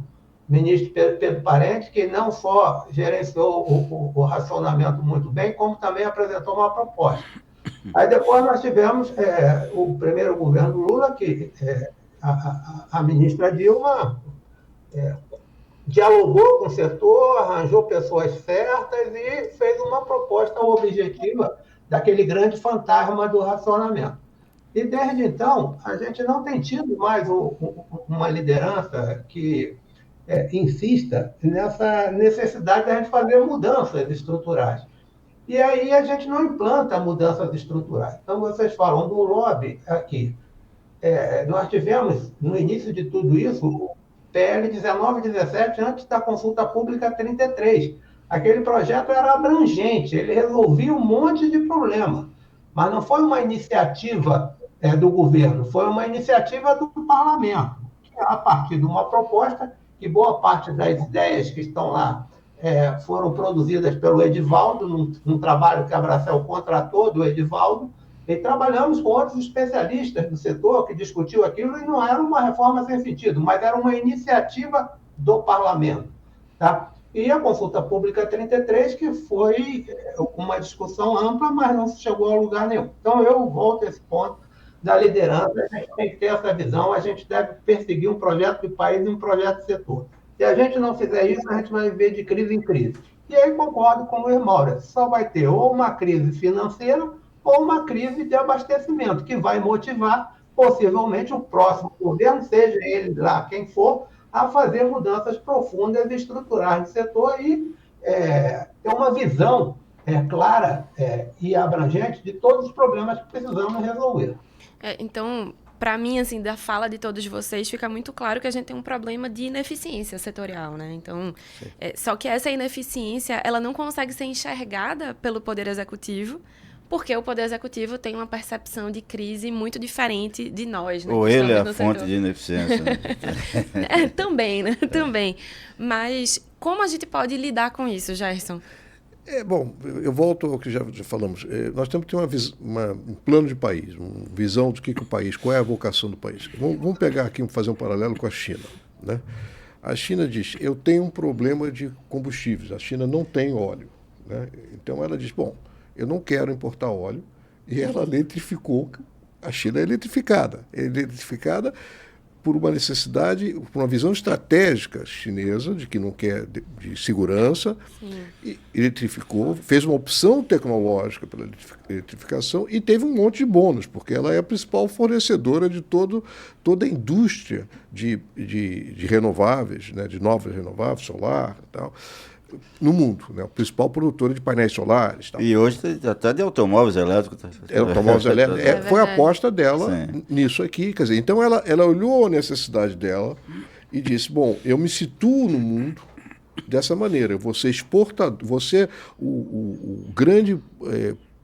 ministro Pedro Parente, que não só gerenciou o racionamento muito bem, como também apresentou uma proposta. Aí depois nós tivemos o primeiro governo Lula, que a ministra Dilma dialogou com o setor, arranjou pessoas certas e fez uma proposta objetiva daquele grande fantasma do racionamento. E desde então, a gente não tem tido mais uma liderança que insista nessa necessidade de a gente fazer mudanças estruturais. E aí a gente não implanta mudanças estruturais. Então, vocês falam do lobby aqui. Nós tivemos, no início de tudo isso, o PL 1917, antes da consulta pública 33. Aquele projeto era abrangente, ele resolvia um monte de problema. Mas não foi uma iniciativa do governo, foi uma iniciativa do parlamento, que a partir de uma proposta, que boa parte das ideias que estão lá foram produzidas pelo Edivaldo, num trabalho que a Abracel contratou do Edivaldo, e trabalhamos com outros especialistas do setor que discutiu aquilo, e não era uma reforma sem sentido, mas era uma iniciativa do parlamento. Tá? E a consulta pública 33, que foi uma discussão ampla, mas não se chegou a lugar nenhum. Então, eu volto a esse ponto da liderança, a gente tem que ter essa visão, a gente deve perseguir um projeto de país e um projeto de setor. Se a gente não fizer isso, a gente vai viver de crise em crise. E aí concordo com o Luiz Mauro, só vai ter ou uma crise financeira ou uma crise de abastecimento, que vai motivar, possivelmente, o próximo governo, seja ele lá quem for, a fazer mudanças profundas e estruturais no setor e ter uma visão clara e abrangente de todos os problemas que precisamos resolver. Então, para mim, assim, da fala de todos vocês, fica muito claro que a gente tem um problema de ineficiência setorial, né? Então, só que essa ineficiência, ela não consegue ser enxergada pelo Poder Executivo, porque o Poder Executivo tem uma percepção de crise muito diferente de nós, né? Ou ele é a fonte de ineficiência. Né? Também, né? Também. Mas como a gente pode lidar com isso, Gerson? Bom, eu volto ao que já falamos. Nós temos que ter um plano de país, uma visão do que o país, qual é a vocação do país. Vamos pegar aqui, fazer um paralelo com a China. Né? A China diz, eu tenho um problema de combustíveis, a China não tem óleo. Né? Então ela diz, bom, eu não quero importar óleo, e ela eletrificou, a China é eletrificada por uma necessidade, por uma visão estratégica chinesa, de que não quer de segurança, e eletrificou, fez uma opção tecnológica pela eletrificação e teve um monte de bônus, porque ela é a principal fornecedora de toda a indústria de renováveis, né, de novas renováveis, solar e tal, no mundo, né? O principal produtor de painéis solares. Tal. E hoje até de automóveis elétricos. Automóveis elétricos. Foi a aposta dela nisso aqui. Quer dizer, então ela olhou a necessidade dela e disse, bom, eu me situo no mundo dessa maneira, eu vou ser exportador, vou ser o grande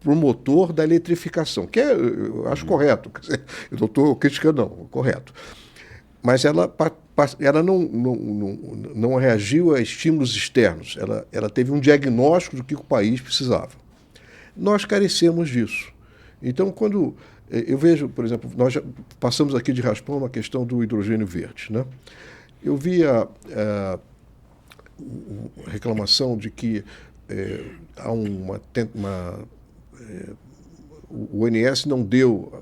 promotor da eletrificação, que eu acho correto, quer dizer, eu não estou criticando, não, correto. Mas ela não reagiu a estímulos externos. Ela teve um diagnóstico do que o país precisava. Nós carecemos disso. Então, quando eu vejo, por exemplo, nós já passamos aqui de raspão uma questão do hidrogênio verde. Né? Eu vi a reclamação de que há o ONS não deu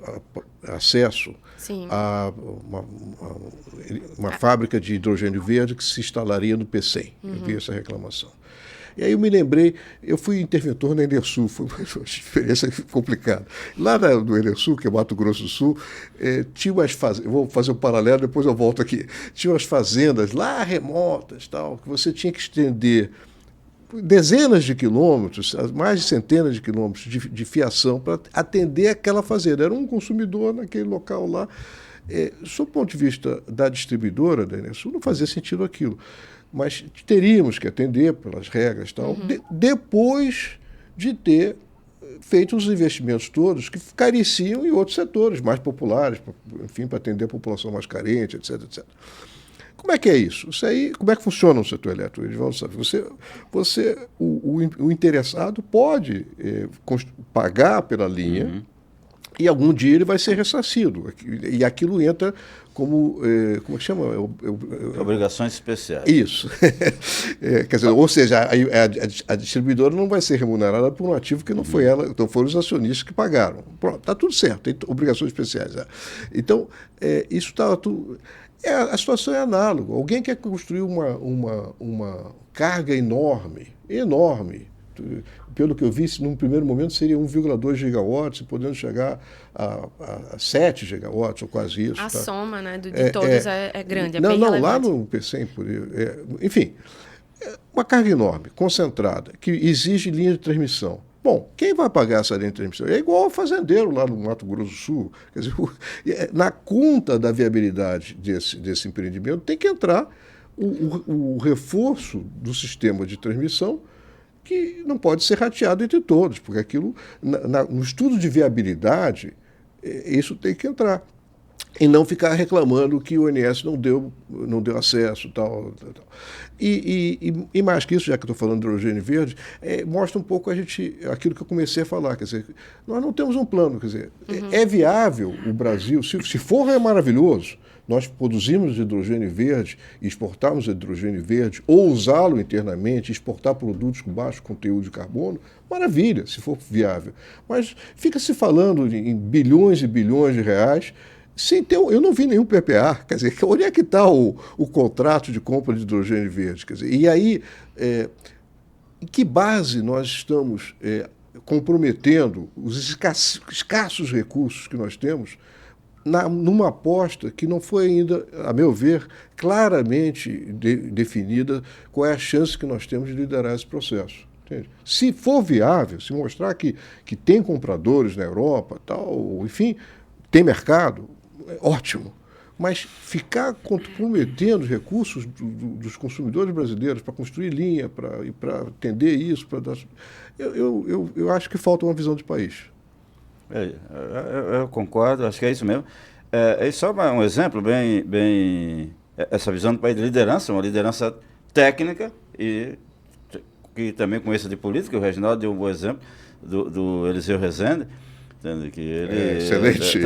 acesso a uma fábrica de hidrogênio verde que se instalaria no PCM. Eu vi essa reclamação. E aí eu me lembrei, eu fui interventor na Enersul, foi uma experiência complicada. Lá no Enersul, que é Mato Grosso do Sul, tinha umas fazendas, eu vou fazer um paralelo, depois eu volto aqui, tinha umas fazendas lá remotas, tal, que você tinha que estender dezenas de quilômetros, mais de centenas de quilômetros de fiação para atender aquela fazenda. Era um consumidor naquele local lá. Sob o ponto de vista da distribuidora da Enersul, não fazia sentido aquilo. Mas teríamos que atender pelas regras tal, depois de ter feito os investimentos todos que careciam em outros setores mais populares, enfim, para atender a população mais carente, etc, etc. Como é que é isso? Isso aí, como é que funciona o setor elétrico? Edivaldo sabe. O interessado pode pagar pela linha e algum dia ele vai ser ressarcido. E aquilo entra como é que chama? Obrigações especiais. Isso. Quer dizer, ou seja, a distribuidora não vai ser remunerada por um ativo que não foi ela, então foram os acionistas que pagaram. Pronto, está tudo certo, tem obrigações especiais. Então, isso está tudo... a situação é análoga. Alguém quer construir uma carga enorme, pelo que eu vi, num primeiro momento seria 1,2 gigawatts, podendo chegar a 7 gigawatts, ou quase isso. A soma, né, de todos é grande, não, bem não, relevante. lá no PCM, enfim, uma carga enorme, concentrada, que exige linha de transmissão. Bom, quem vai pagar essa linha de transmissão? É igual ao fazendeiro lá no Mato Grosso do Sul. Quer dizer, na conta da viabilidade desse empreendimento tem que entrar o reforço do sistema de transmissão, que não pode ser rateado entre todos, porque aquilo, no estudo de viabilidade, isso tem que entrar. E não ficar reclamando que o ONS não deu acesso, tal. E mais que isso, já que eu estou falando de hidrogênio verde, mostra um pouco aquilo que eu comecei a falar. Quer dizer, nós não temos um plano. Quer dizer, é viável o Brasil, se for, é maravilhoso, nós produzimos hidrogênio verde e exportarmos hidrogênio verde, ou usá-lo internamente, exportar produtos com baixo conteúdo de carbono, maravilha, se for viável. Mas fica se falando em bilhões e bilhões de reais, sem ter, eu não vi nenhum PPA, quer dizer, onde é que está o contrato de compra de hidrogênio verde? Quer dizer, e aí, em que base nós estamos comprometendo os escassos recursos que nós temos numa aposta que não foi ainda, a meu ver, claramente definida qual é a chance que nós temos de liderar esse processo. Entende? Se for viável, se mostrar que tem compradores na Europa, tal, enfim, tem mercado, é ótimo. Mas ficar comprometendo os recursos dos consumidores brasileiros para construir linha, para atender isso, eu acho que falta uma visão de país. Eu concordo, acho que é isso mesmo. Só um exemplo, essa visão do país de liderança, uma liderança técnica, e que também conheço de política, o Reginaldo deu um bom exemplo do Eliseu Rezende, entende? Que ele excelente.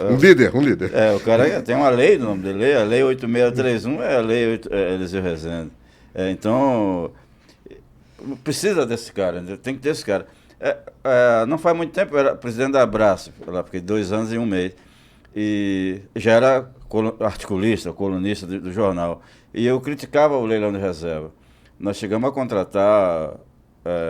Um líder. O cara tem uma lei, no nome dele, a lei 8631 é a lei Eliseu Rezende. Então, precisa desse cara, tem que ter esse cara. Não faz muito tempo, eu era presidente da Abraço, porque 2 anos e 1 mês, e já era articulista, colunista do jornal, e eu criticava o leilão de reserva. Nós chegamos a contratar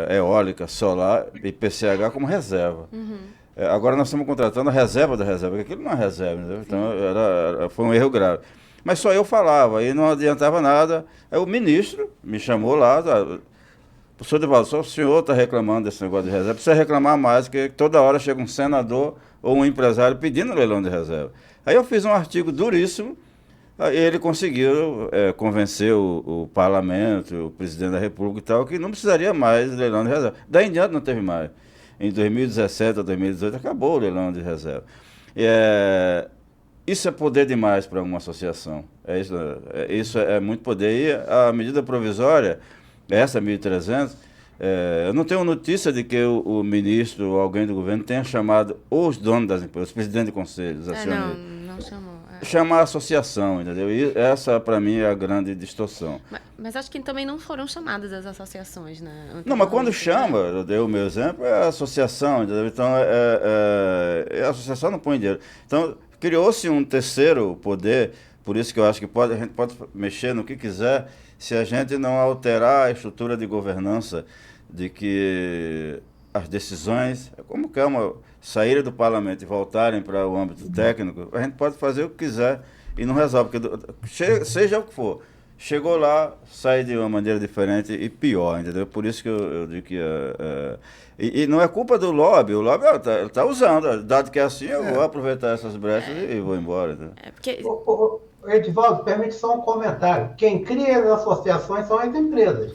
eólica, solar e PCH como reserva. Uhum. Agora nós estamos contratando a reserva da reserva, porque aquilo não é reserva, entendeu? Então foi um erro grave. Mas só eu falava, aí não adiantava nada. Aí o ministro me chamou lá, professor Divaldo, só o senhor está reclamando desse negócio de reserva, precisa reclamar mais, porque toda hora chega um senador ou um empresário pedindo leilão de reserva. Aí eu fiz um artigo duríssimo, aí ele conseguiu convencer o parlamento, o presidente da República e tal, que não precisaria mais de leilão de reserva. Daí em diante não teve mais. Em 2017 ou 2018 acabou o leilão de reserva. Isso é poder demais para uma associação. Isso é muito poder. E a medida provisória, essa 1.300, eu não tenho notícia de que o ministro ou alguém do governo tenha chamado os donos das empresas, os presidentes de conselhos, acionistas. Não chamou. Chamar a associação, entendeu? E essa, para mim, é a grande distorção. Mas acho que também não foram chamadas as associações, né? Não, mas quando chama, eu dei o meu exemplo, é a associação, entendeu? Então, a associação não põe dinheiro. Então, criou-se um terceiro poder, por isso que eu acho que a gente pode mexer no que quiser, se a gente não alterar a estrutura de governança, de que as decisões, como que é saírem do parlamento e voltarem para o âmbito técnico, a gente pode fazer o que quiser e não resolve, porque seja o que for, chegou lá, sai de uma maneira diferente e pior, entendeu? Por isso que eu digo que e não é culpa do lobby, o lobby está usando, dado que é assim, eu vou aproveitar essas brechas e vou embora. Entendeu? Porque... Edivaldo, permite só um comentário. Quem cria as associações são as empresas.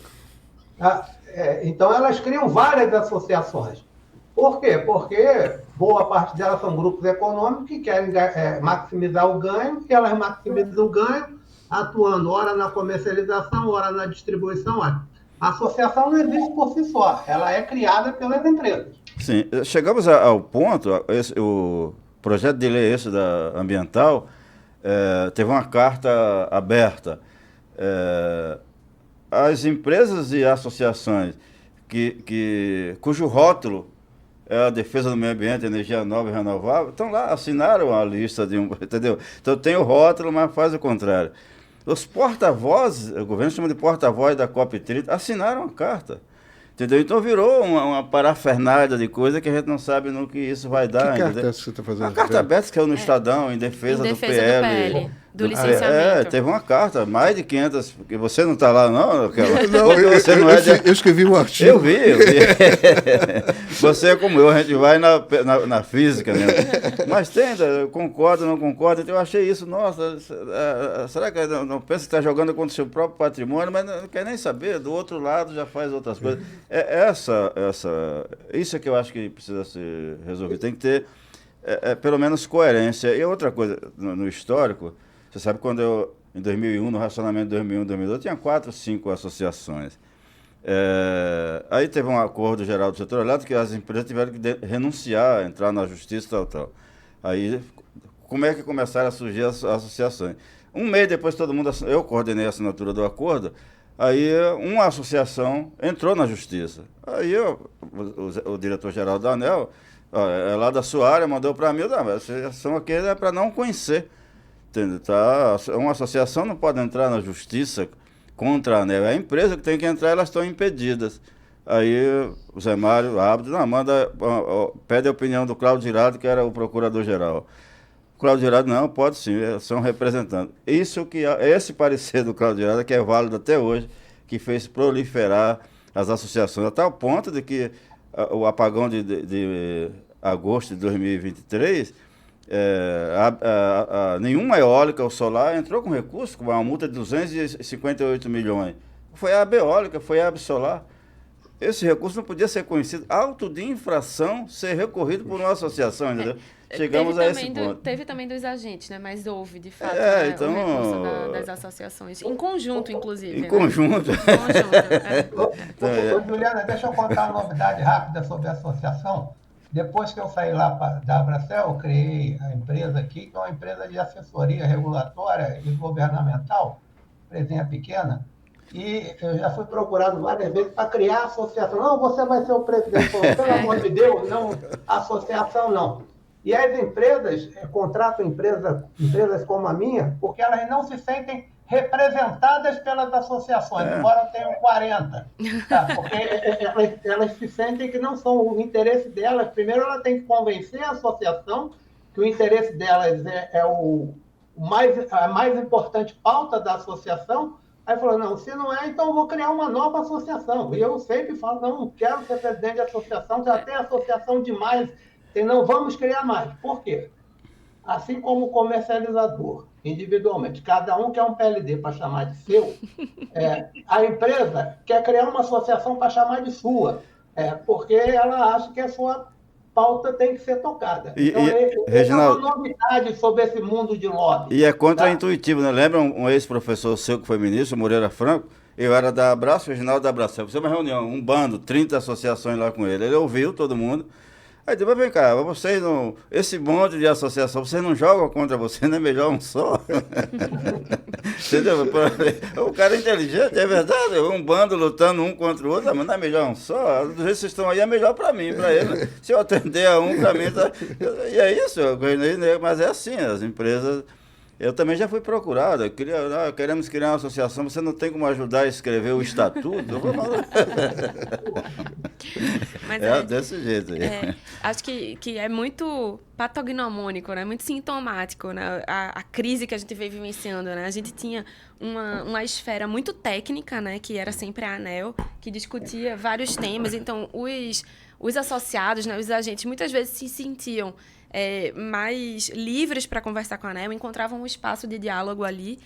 Então, elas criam várias associações. Por quê? Porque boa parte delas são grupos econômicos que querem maximizar o ganho, e elas maximizam o ganho atuando ora na comercialização, ora na distribuição. A associação não existe por si só, ela é criada pelas empresas. Sim, chegamos ao ponto, o projeto de lei da ambiental teve uma carta aberta. As empresas e associações cujo rótulo é a defesa do meio ambiente, energia nova e renovável, estão lá, assinaram a lista entendeu? Então tem o rótulo, mas faz o contrário. Os porta-vozes, o governo chama de porta-voz da COP30, assinaram a carta. Entendeu? Então virou uma parafernália de coisa que a gente não sabe no que isso vai dar. Que carta você está fazendo? A carta aberta que é no Estadão, em defesa do PL. Do licenciamento. Teve uma carta, mais de 500, porque você não está lá não? Eu escrevi um artigo. Eu vi. Você é como eu, a gente vai na física mesmo. Mas eu concordo, não concordo, então eu achei isso, nossa, será que não pensa que está jogando contra o seu próprio patrimônio, mas não quer nem saber, do outro lado já faz outras coisas. Isso é que eu acho que precisa ser resolvido, tem que ter pelo menos coerência. E outra coisa, no histórico, você sabe quando em 2001, no racionamento de 2001, 2002, tinha 4, 5 associações. Aí teve um acordo geral do setor elétrico que as empresas tiveram que renunciar, entrar na justiça e tal. Aí como é que começaram a surgir as associações. Um mês depois eu coordenei a assinatura do acordo, aí uma associação entrou na justiça. Aí o diretor-geral da ANEEL, é lá da sua área, mandou para mim, a associação aqui é para não conhecer. Entendeu? Tá? Uma associação não pode entrar na justiça contra a ANEEL. É a empresa que tem que entrar, elas estão impedidas. Aí o Zé Mário pede a opinião do Cláudio Girardo, que era o procurador-geral. O Cláudio Girardo, não, pode sim, são representantes. Esse parecer do Cláudio Girardo, que é válido até hoje, que fez proliferar as associações, a tal ponto de que o apagão de agosto de 2023, nenhuma eólica ou solar entrou com recurso, com uma multa de 258 milhões. Foi a eólica, foi a Absolar. Esse recurso não podia ser conhecido. Auto de infração ser recorrido por uma associação, entendeu? Chegamos a esse ponto. Teve também dos agentes, né? Mas houve, de fato, então, o recurso das associações. Em conjunto, inclusive. Em conjunto. Juliana, deixa eu contar uma novidade rápida sobre a associação. Depois que eu saí lá da Abracel, eu criei a empresa aqui, que é uma empresa de assessoria regulatória e governamental, empresinha pequena, e eu já fui procurado várias vezes para criar a associação. Não, você vai ser o presidente. Pelo amor de Deus, não, associação não. E as empresas contratam empresas como a minha, porque elas não se sentem representadas pelas associações, embora tenham 40. Tá? Porque elas se sentem que não são o interesse delas. Primeiro, ela tem que convencer a associação que o interesse delas é a mais importante pauta da associação. Aí falou, não, se não é, então eu vou criar uma nova associação. E eu sempre falo, não quero ser presidente de associação, já tem associação demais, e não vamos criar mais. Por quê? Assim como o comercializador, individualmente, cada um quer um PLD para chamar de seu, a empresa quer criar uma associação para chamar de sua, porque ela acha que a sua pauta tem que ser tocada. Então, Reginaldo, é uma novidade sobre esse mundo de lobby. E é contra-intuitivo, né? Lembra um ex-professor seu que foi ministro, Moreira Franco? Eu era da Abraço, o Reginaldo da Abraço. Foi uma reunião, um bando, 30 associações lá com ele. Ele ouviu todo mundo. Aí disse, mas vem cá, vocês não. Esse monte de associação, vocês não jogam contra você, não é melhor um só? Entendeu? O cara é inteligente, é verdade. Um bando lutando um contra o outro, mas não é melhor um só? Do jeito que vocês estão aí, é melhor para mim, para ele. Se eu atender a um, para mim. Tá... E é isso, mas é assim, as empresas. Eu também já fui procurado. Queremos criar uma associação, você não tem como ajudar a escrever o estatuto? Mas desse jeito aí. Acho que é muito patognomônico, né? Muito sintomático, né? A crise que a gente veio vivenciando, né? A gente tinha uma esfera muito técnica, né? Que era sempre a ANEEL, que discutia vários temas. Então, os associados, né? Os agentes, muitas vezes se sentiam mais livres para conversar com a ANEEL, encontravam um espaço de diálogo ali.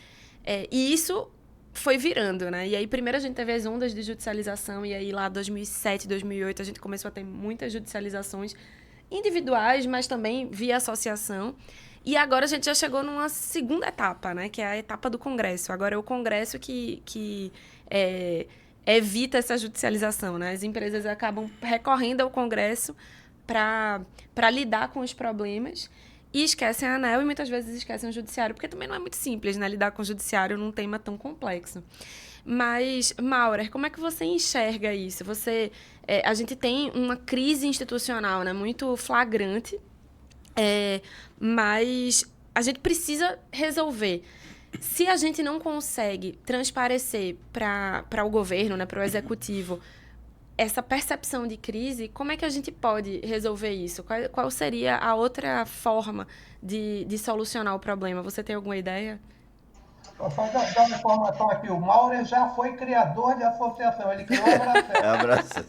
E isso foi virando, né? E aí, primeiro a gente teve as ondas de judicialização, e aí lá 2007, 2008, a gente começou a ter muitas judicializações individuais, mas também via associação. E agora a gente já chegou numa segunda etapa, né? Que é a etapa do Congresso. Agora é o Congresso que evita essa judicialização, né? As empresas acabam recorrendo ao Congresso para lidar com os problemas e esquecem a ANEEL e muitas vezes esquecem o judiciário, porque também não é muito simples, né, lidar com o judiciário num tema tão complexo. Mas, Maurer, como é que você enxerga isso? A gente tem uma crise institucional, né, muito flagrante, mas a gente precisa resolver. Se a gente não consegue transparecer para o governo, né, para o executivo, essa percepção de crise, como é que a gente pode resolver isso? Qual seria a outra forma de solucionar o problema? Você tem alguma ideia? Só dar uma informação aqui. O Maurer já foi criador de associação. Ele criou a Abracel.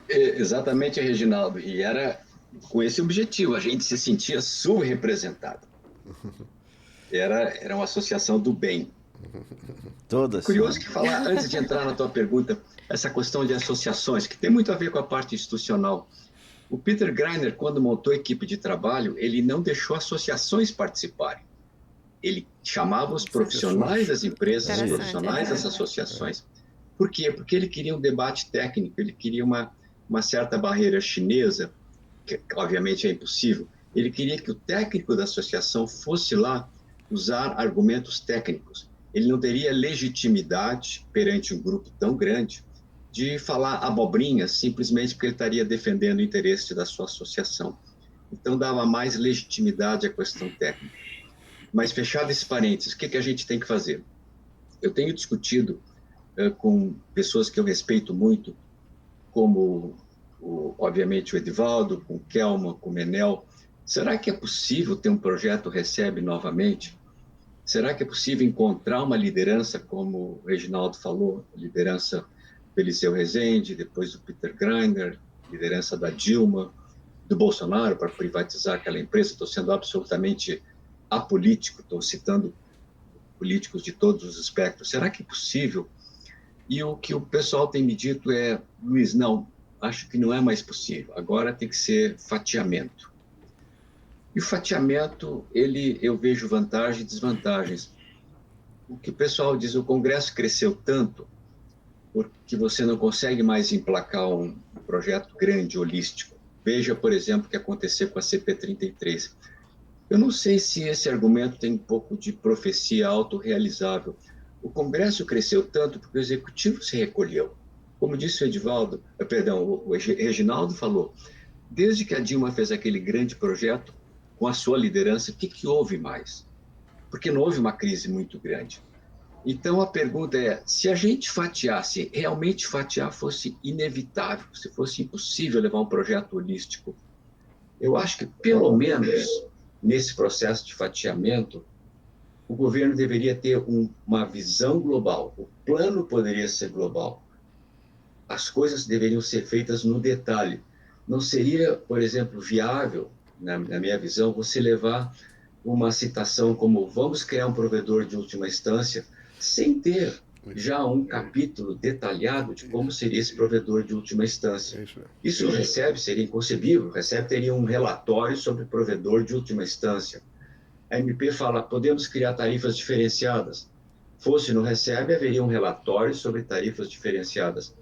Exatamente, Reginaldo. E era com esse objetivo. A gente se sentia subrepresentado. Era uma associação do bem. Todas. Curioso que falar, antes de entrar na tua pergunta, essa questão de associações, que tem muito a ver com a parte institucional. O Peter Greiner, quando montou a equipe de trabalho, ele não deixou associações participarem. Ele chamava os profissionais das empresas, os profissionais das associações. Por quê? Porque ele queria um debate técnico, ele queria uma certa barreira chinesa, que obviamente é impossível, Ele queria que o técnico da associação fosse lá usar argumentos técnicos. Ele não teria legitimidade perante um grupo tão grande de falar abobrinhas simplesmente porque ele estaria defendendo o interesse da sua associação. Então, dava mais legitimidade à questão técnica. Mas, fechado esse parênteses, o que a gente tem que fazer? Eu tenho discutido com pessoas que eu respeito muito, como, obviamente, o Edivaldo, com o Kelman, com o Menel. Será que é possível ter um projeto Recebe novamente? Será que é possível encontrar uma liderança, como o Reginaldo falou, liderança do Eliseu Rezende, depois do Peter Greiner, liderança da Dilma, do Bolsonaro para privatizar aquela empresa? Estou sendo absolutamente apolítico, estou citando políticos de todos os espectros. Será que é possível? E o que o pessoal tem me dito é, Luiz, não, acho que não é mais possível. Agora tem que ser fatiamento. E o fatiamento, eu vejo vantagens e desvantagens. O que o pessoal diz, o Congresso cresceu tanto porque você não consegue mais emplacar um projeto grande, holístico. Veja, por exemplo, o que aconteceu com a CP33. Eu não sei se esse argumento tem um pouco de profecia autorrealizável. O Congresso cresceu tanto porque o Executivo se recolheu. Como disse o Edivaldo, o Reginaldo falou, desde que a Dilma fez aquele grande projeto, com a sua liderança, o que houve mais? Porque não houve uma crise muito grande. Então a pergunta é, se a gente fatiasse, realmente fatiar fosse inevitável, se fosse impossível levar um projeto holístico, eu acho que pelo menos nesse processo de fatiamento, o governo deveria ter uma visão global, o plano poderia ser global, as coisas deveriam ser feitas no detalhe. Não seria, por exemplo, viável, na minha visão, você levar uma citação como vamos criar um provedor de última instância, sem ter já um capítulo detalhado de como seria esse provedor de última instância. Isso o Recebe seria inconcebível. O Recebe teria um relatório sobre provedor de última instância. A MP fala, podemos criar tarifas diferenciadas. Fosse no Recebe, haveria um relatório sobre tarifas diferenciadas.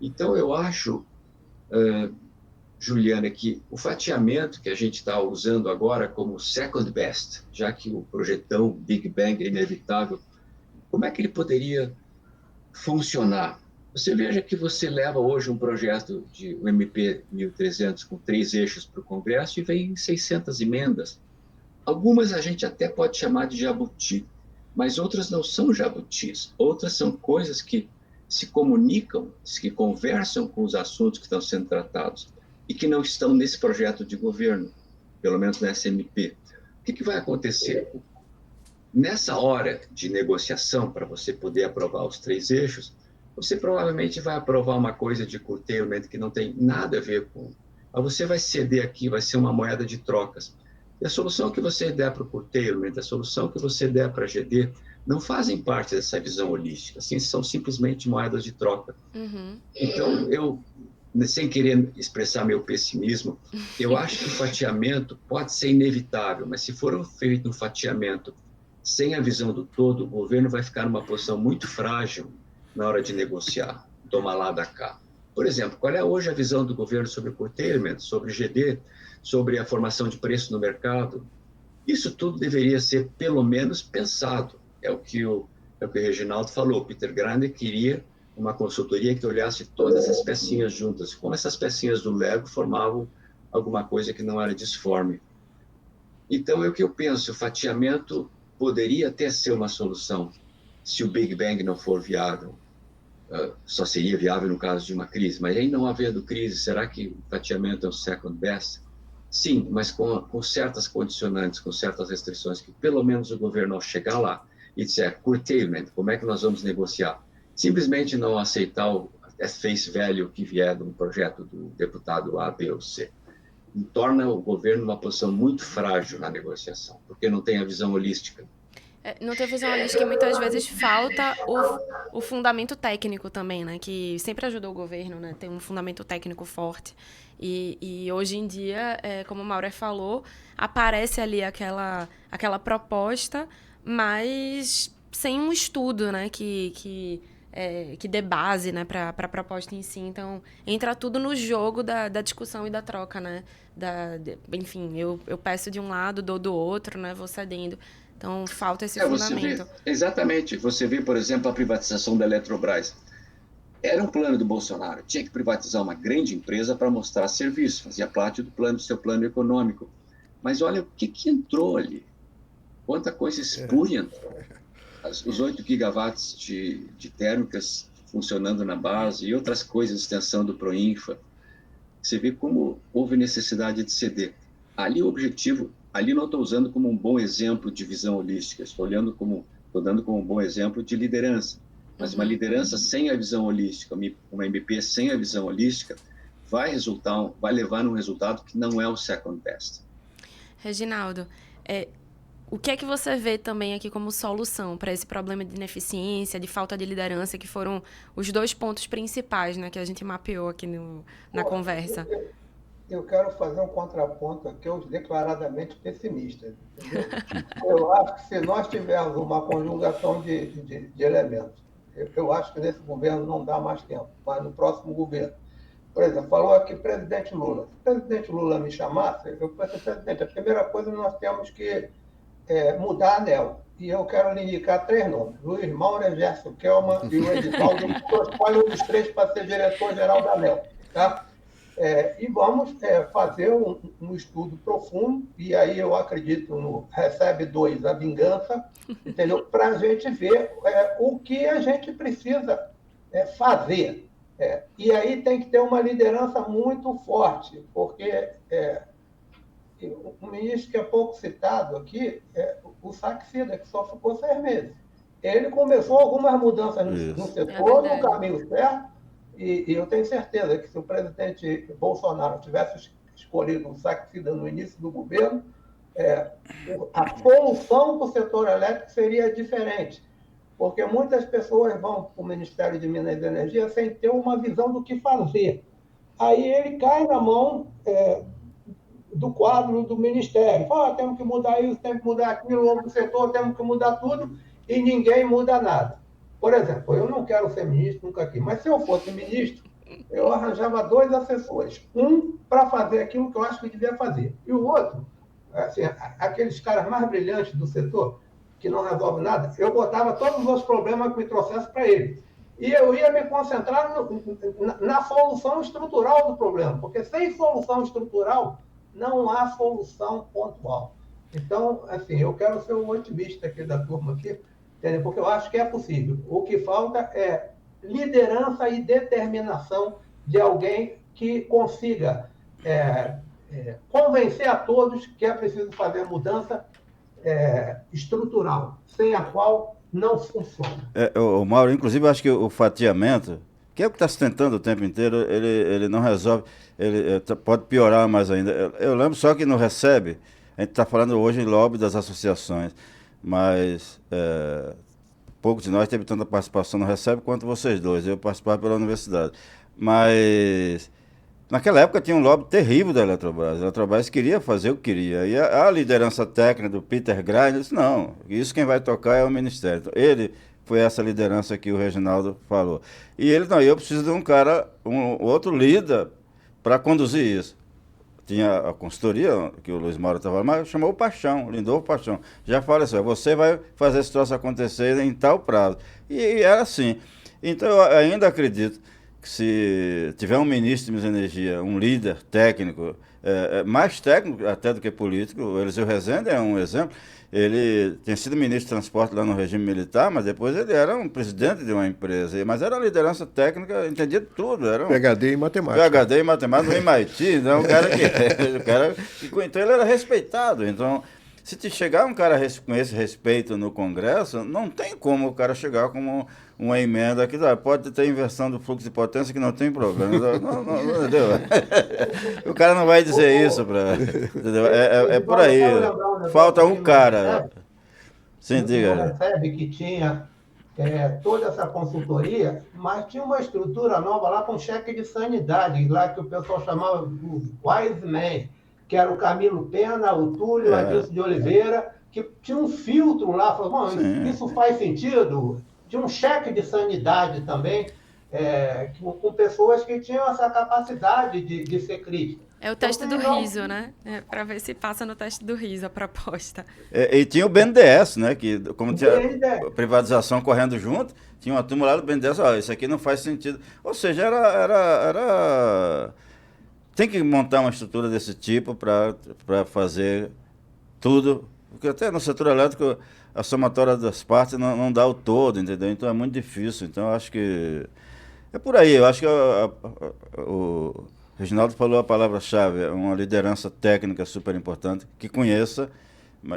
Então, eu acho, Juliana, que o fatiamento que a gente está usando agora como second best, já que o projetão Big Bang é inevitável, como é que ele poderia funcionar? Você veja que você leva hoje um projeto de um MP 1300 com 3 eixos para o Congresso e vem 600 emendas. Algumas a gente até pode chamar de jabuti, mas outras não são jabutis. Outras são coisas que se comunicam, que conversam com os assuntos que estão sendo tratados e que não estão nesse projeto de governo, pelo menos nessa MP. O que vai acontecer? Nessa hora de negociação, para você poder aprovar os 3 eixos, você provavelmente vai aprovar uma coisa de curtailment que não tem nada a ver com... Mas você vai ceder aqui, vai ser uma moeda de trocas. E a solução que você der para o curtailment, a solução que você der para a GD, não fazem parte dessa visão holística, assim, são simplesmente moedas de troca. Uhum. Então, eu, sem querer expressar meu pessimismo, eu acho que o fatiamento pode ser inevitável, mas se for feito um fatiamento sem a visão do todo, o governo vai ficar numa posição muito frágil na hora de negociar, tomar lá da cá. Por exemplo, qual é hoje a visão do governo sobre o curtailment, sobre GD, sobre a formação de preço no mercado? Isso tudo deveria ser, pelo menos, pensado. É o que o Reginaldo falou. Peter Greiner queria uma consultoria que olhasse todas as pecinhas juntas, como essas pecinhas do Lego formavam alguma coisa que não era disforme. Então, é o que eu penso, o fatiamento poderia até ser uma solução, se o Big Bang não for viável. Só seria viável no caso de uma crise, mas aí não havendo crise, será que o fatiamento é o second best? Sim, mas com certas condicionantes, com certas restrições, que pelo menos o governo, ao chegar lá e disser curtailment, como é que nós vamos negociar? Simplesmente não aceitar o face value que vier de um projeto do deputado A, B ou C. Torna o governo numa posição muito frágil na negociação, porque não tem a visão holística. Não tem visão holística e muitas vezes falta o fundamento técnico também, né? Que sempre ajudou o governo, né? Tem um fundamento técnico forte. E hoje em dia, como o Mauré falou, aparece ali aquela proposta, mas sem um estudo, né? Que que dê base, né, para a proposta em si. Então, entra tudo no jogo da discussão e da troca, né? Enfim, eu peço de um lado, dou do outro, né? Vou cedendo. Então, falta esse fundamento. Exatamente. Você vê, por exemplo, a privatização da Eletrobras. Era um plano do Bolsonaro. Tinha que privatizar uma grande empresa para mostrar serviço. Fazia parte do seu plano econômico. Mas olha o que entrou ali. Quanta coisa espúria. Os 8 gigawatts de térmicas funcionando na base e outras coisas, extensão do Proinfa. Você vê como houve necessidade de ceder. Ali o objetivo, ali não estou usando como um bom exemplo de visão holística, estou dando como um bom exemplo de liderança. Mas uma liderança sem a visão holística, uma MP sem a visão holística, vai levar num resultado que não é o second best. Reginaldo, o que é que você vê também aqui como solução para esse problema de ineficiência, de falta de liderança, que foram os 2 pontos principais, né, que a gente mapeou aqui na conversa? Eu quero fazer um contraponto aqui aos declaradamente pessimistas. Entendeu? Eu acho que se nós tivermos uma conjugação de elementos, eu acho que nesse governo não dá mais tempo, mas no próximo governo. Por exemplo, falou aqui presidente Lula. Se o presidente Lula me chamasse, eu fosse presidente, a primeira coisa nós temos que mudar a ANEEL. E eu quero lhe indicar 3 nomes: Luiz Mauro, Gerson Kelman e o Edivaldo. Escolhe um dos 3 para ser diretor-geral da ANEEL. Tá? E vamos fazer um estudo profundo, e aí eu acredito no Recebe 2, a vingança, entendeu? Para a gente ver o que a gente precisa fazer. E aí tem que ter uma liderança muito forte, porque o ministro que é pouco citado aqui, o Saxida, que só ficou 6 meses. Ele começou algumas mudanças no setor, no caminho certo, e eu tenho certeza que se o presidente Bolsonaro tivesse escolhido o Saxida no início do governo, a solução para o setor elétrico seria diferente, porque muitas pessoas vão para o Ministério de Minas e Energia sem ter uma visão do que fazer. Aí ele cai na mão do quadro do Ministério. Fala, temos que mudar isso, temos que mudar aquilo, outro setor, temos que mudar tudo, e ninguém muda nada. Por exemplo, eu não quero ser ministro nunca aqui, mas se eu fosse ministro, eu arranjava 2 assessores. Um para fazer aquilo que eu acho que devia fazer, e o outro, assim, aqueles caras mais brilhantes do setor, que não resolvem nada, eu botava todos os problemas que me trouxesse para eles. E eu ia me concentrar na solução estrutural do problema, porque sem solução estrutural, não há solução pontual. Então, assim, eu quero ser o otimista aqui da turma aqui, entendeu? Porque eu acho que é possível. O que falta é liderança e determinação de alguém que consiga convencer a todos que é preciso fazer mudança estrutural, sem a qual não funciona. O Mauro, inclusive, eu acho que o fatiamento, que é o que está se tentando o tempo inteiro, ele não resolve, ele pode piorar mais ainda. Eu lembro só que no Recebe, a gente está falando hoje em lobby das associações, mas pouco de nós teve tanta participação no Recebe quanto vocês dois. Eu participava pela universidade. Mas naquela época tinha um lobby terrível da Eletrobras. A Eletrobras queria fazer o que queria. E a liderança técnica do Peter Greiner disse, não, isso quem vai tocar é o Ministério. Então, ele foi essa liderança que o Reginaldo falou. E ele, não, eu preciso de um cara, outro líder para conduzir isso. Tinha a consultoria, que o Luiz Mauro estava lá, mas chamou o Paixão, o Lindolfo Paixão. Já fala assim, você vai fazer esse troço acontecer em tal prazo. E era assim. Então, eu ainda acredito que se tiver um ministro de Minas e Energia, um líder técnico, mais técnico até do que político, o Eliseu Rezende é um exemplo, ele tinha sido ministro de transporte lá no regime militar, mas depois ele era um presidente de uma empresa, mas era uma liderança técnica, entendia tudo. Era um PhD em matemática. PhD em matemática no MIT, então então ele era respeitado. Então, se te chegar um cara com esse respeito no Congresso, não tem como o cara chegar com uma emenda que pode ter inversão do fluxo de potência que não tem problema. Não, entendeu? O cara não vai dizer isso entendeu? É por aí. Falta um cara. Sim, diga. Recebe que tinha toda essa consultoria, mas tinha uma estrutura nova lá com cheque de sanidade, lá que o pessoal chamava do Wise Man, que era o Camilo Pena, o Túlio, Adilson de Oliveira, que tinha um filtro lá, falou, isso faz sentido? de um cheque de sanidade também, com pessoas que tinham essa capacidade de ser críticas. É o teste do riso, né? Para ver se passa no teste do riso a proposta. E tinha o BNDES, né? Que como tinha privatização correndo junto, tinha uma turma lá do BNDES, isso aqui não faz sentido. Ou seja, tem que montar uma estrutura desse tipo para fazer tudo, porque até no setor elétrico a somatória das partes não dá o todo, entendeu? Então é muito difícil. Então eu acho que é por aí. Eu acho que o Reginaldo falou a palavra-chave, é uma liderança técnica super importante, que conheça,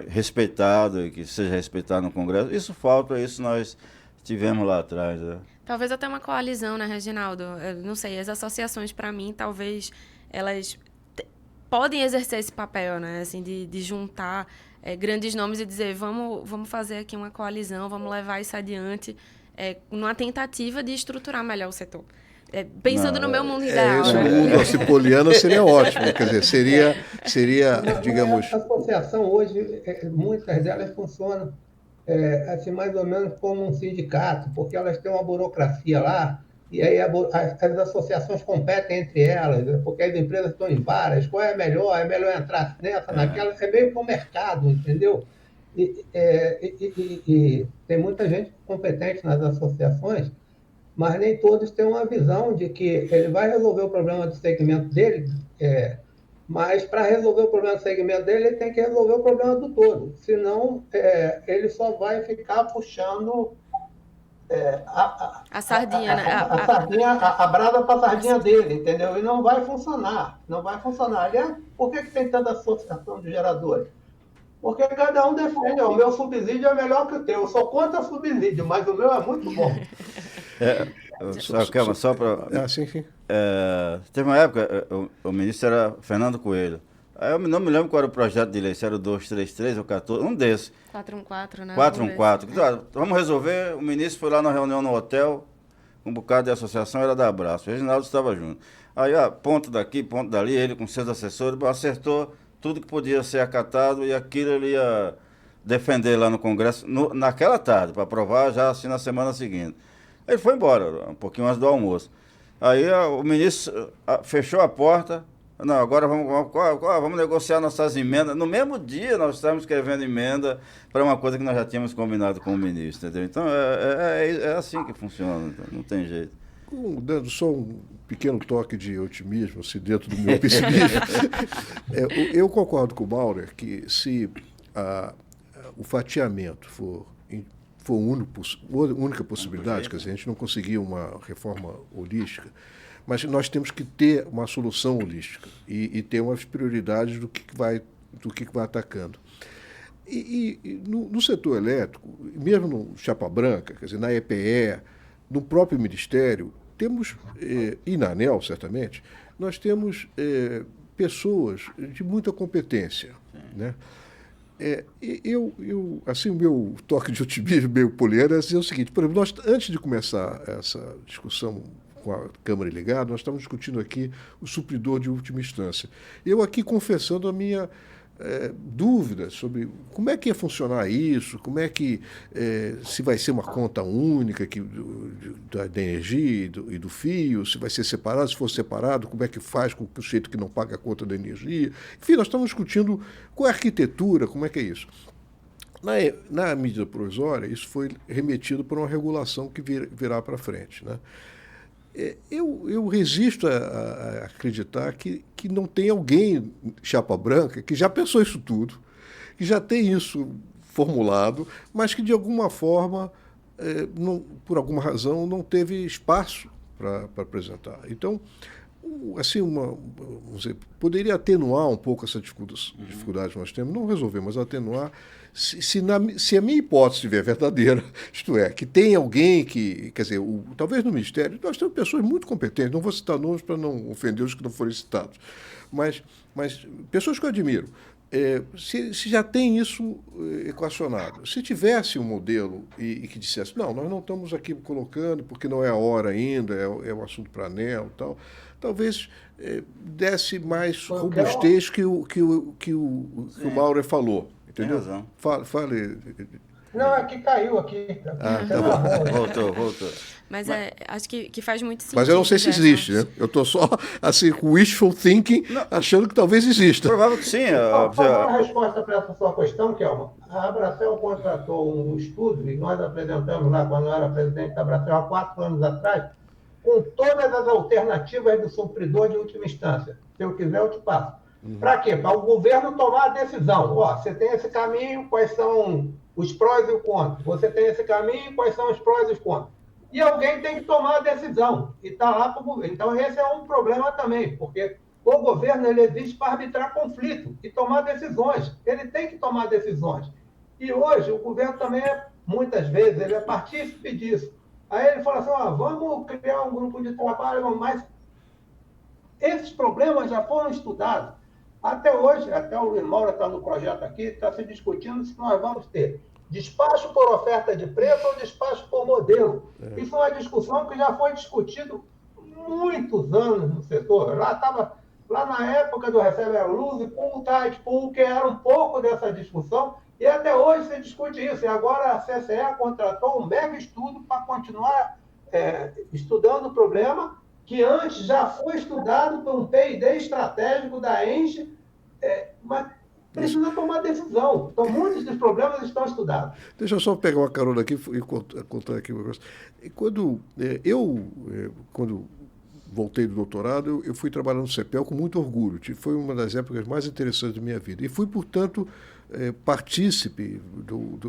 respeitado e que seja respeitado no Congresso. Isso falta, isso nós tivemos lá atrás. Né? Talvez até uma coalizão, né, Reginaldo? Eu não sei, as associações, para mim, talvez elas podem exercer esse papel, né, assim, de juntar grandes nomes e dizer, vamos fazer aqui uma coalizão, vamos levar isso adiante, numa tentativa de estruturar melhor o setor. Pensando no meu mundo ideal. Isso, né? Se poliana seria ótimo, quer dizer, seria digamos... A associação hoje, muitas delas funcionam assim, mais ou menos como um sindicato, porque elas têm uma burocracia lá, e aí as associações competem entre elas, porque as empresas estão em várias, qual é melhor entrar nessa, naquela, é meio que um mercado, entendeu? E tem muita gente competente nas associações, mas nem todos têm uma visão de que ele vai resolver o problema do segmento dele, mas para resolver o problema do segmento dele, ele tem que resolver o problema do todo. Senão, ele só vai ficar puxando a sardinha, né? A brasa para a sardinha dele, entendeu? E não vai funcionar. Não vai funcionar. Aliás, por que tem tanta associação de geradores? Porque cada um defende, o meu subsídio é melhor que o teu. Eu sou contra subsídio, mas o meu é muito bom. Só para... sim. Teve uma época, o ministro era Fernando Coelho. Aí eu não me lembro qual era o projeto de lei, se era o 233 ou 14, um desses. 414, né? 414. Vamos resolver, o ministro foi lá na reunião no hotel, um bocado de associação, era da Abraço, o Reginaldo estava junto. Aí, ponto daqui, ponto dali, ele com seus assessores, acertou tudo que podia ser acatado e aquilo ele ia defender lá no Congresso, naquela tarde, para aprovar já assim na semana seguinte. Ele foi embora, um pouquinho antes do almoço. Aí o ministro fechou a porta. Não, agora vamos negociar nossas emendas. No mesmo dia nós estávamos escrevendo emenda para uma coisa que nós já tínhamos combinado com o ministro, entendeu? Então é assim que funciona, então, não tem jeito. Dando só um pequeno toque de otimismo, se dentro do meu pessimismo, eu concordo com o Maurer que se o fatiamento for a única possibilidade, quer dizer, a gente não conseguir uma reforma holística, mas nós temos que ter uma solução holística e ter umas prioridades do que vai atacando. E no setor elétrico, mesmo no Chapa Branca, quer dizer, na EPE, no próprio Ministério, temos, e na ANEEL, certamente, nós temos pessoas de muita competência, né? Assim, o meu toque de otimismo meio poliana é dizer o seguinte, por exemplo, nós, antes de começar essa discussão com a Câmara ligada, nós estamos discutindo aqui o supridor de última instância. Eu aqui confessando a minha dúvida sobre como é que ia funcionar isso, como é que, se vai ser uma conta única da energia e do fio, se vai ser separado, se for separado, como é que faz com o sujeito que não paga a conta da energia. Enfim, nós estamos discutindo qual é a arquitetura, como é que é isso. Na medida provisória, isso foi remetido para uma regulação que virá para frente, né? Eu resisto a acreditar que não tem alguém chapa branca que já pensou isso tudo, que já tem isso formulado, mas que de alguma forma, por alguma razão, não teve espaço para apresentar. Então, assim, vamos dizer, poderia atenuar um pouco essa dificuldade que nós temos, não resolver, mas atenuar, se a minha hipótese estiver verdadeira, isto é, que tem alguém que, quer dizer, talvez no Ministério, nós temos pessoas muito competentes, não vou citar nomes para não ofender os que não forem citados, mas pessoas que eu admiro, se já tem isso equacionado, se tivesse um modelo e que dissesse, não, nós não estamos aqui colocando porque não é a hora ainda, é um assunto para ANEEL e tal, talvez desse mais robustez que o Maurer falou. Entendeu? Tem razão. Fale. Não, aqui caiu aqui. Ah, Você travou, né? Voltou. Mas acho que faz muito sentido. Mas eu não sei se existe, né? Eu estou só, assim, com wishful thinking, achando que talvez exista. Provável que sim. Só uma resposta para essa sua questão, Kelma. A Abracel contratou um estudo, e nós apresentamos lá, quando eu era presidente da Abracel, há 4 anos atrás, com todas as alternativas do supridor de última instância. Se eu quiser, eu te passo. Para quê? Para o governo tomar a decisão. Ó, você tem esse caminho, quais são os prós e os contras? Você tem esse caminho, quais são os prós e os contras? E alguém tem que tomar a decisão. E está lá para o governo. Então, esse é um problema também, porque o governo ele existe para arbitrar conflito e tomar decisões. Ele tem que tomar decisões. E hoje, o governo também, muitas vezes, ele é partícipe disso. Aí ele fala assim, ó, vamos criar um grupo de trabalho, mas esses problemas já foram estudados. Até hoje, até o Luiz Mauro está no projeto aqui, está se discutindo se nós vamos ter despacho por oferta de preço ou despacho por modelo. Isso é uma discussão que já foi discutido muitos anos no setor. Lá na época do Recebe a Luz e Pool, Tight Pool, que era um pouco dessa discussão, e até hoje se discute isso. E agora a CCE contratou um mega estudo para continuar estudando o problema, que antes já foi estudado por um P&D estratégico da ENGIE, mas precisa tomar decisão. Então, muitos dos problemas estão estudados. Deixa eu só pegar uma carona aqui e contar aqui um negócio. Quando voltei do doutorado, eu fui trabalhar no CEPEL com muito orgulho. Foi uma das épocas mais interessantes da minha vida. E fui, portanto, partícipe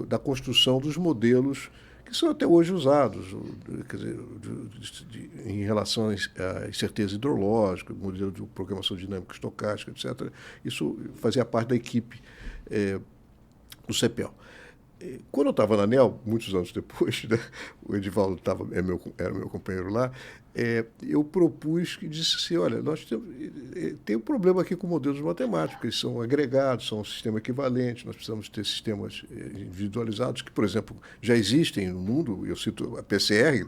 da construção dos modelos que são até hoje usados, quer dizer, em relação à incerteza hidrológica, modelo de programação dinâmica estocástica, etc. Isso fazia parte da equipe do CEPEL. Quando eu estava na ANEEL, muitos anos depois, né, o Edivaldo era meu companheiro lá, eu propus que disse assim, olha, nós tem um problema aqui com modelos matemáticos, eles são agregados, são um sistema equivalente, nós precisamos ter sistemas individualizados, que, por exemplo, já existem no mundo, eu cito a PCR,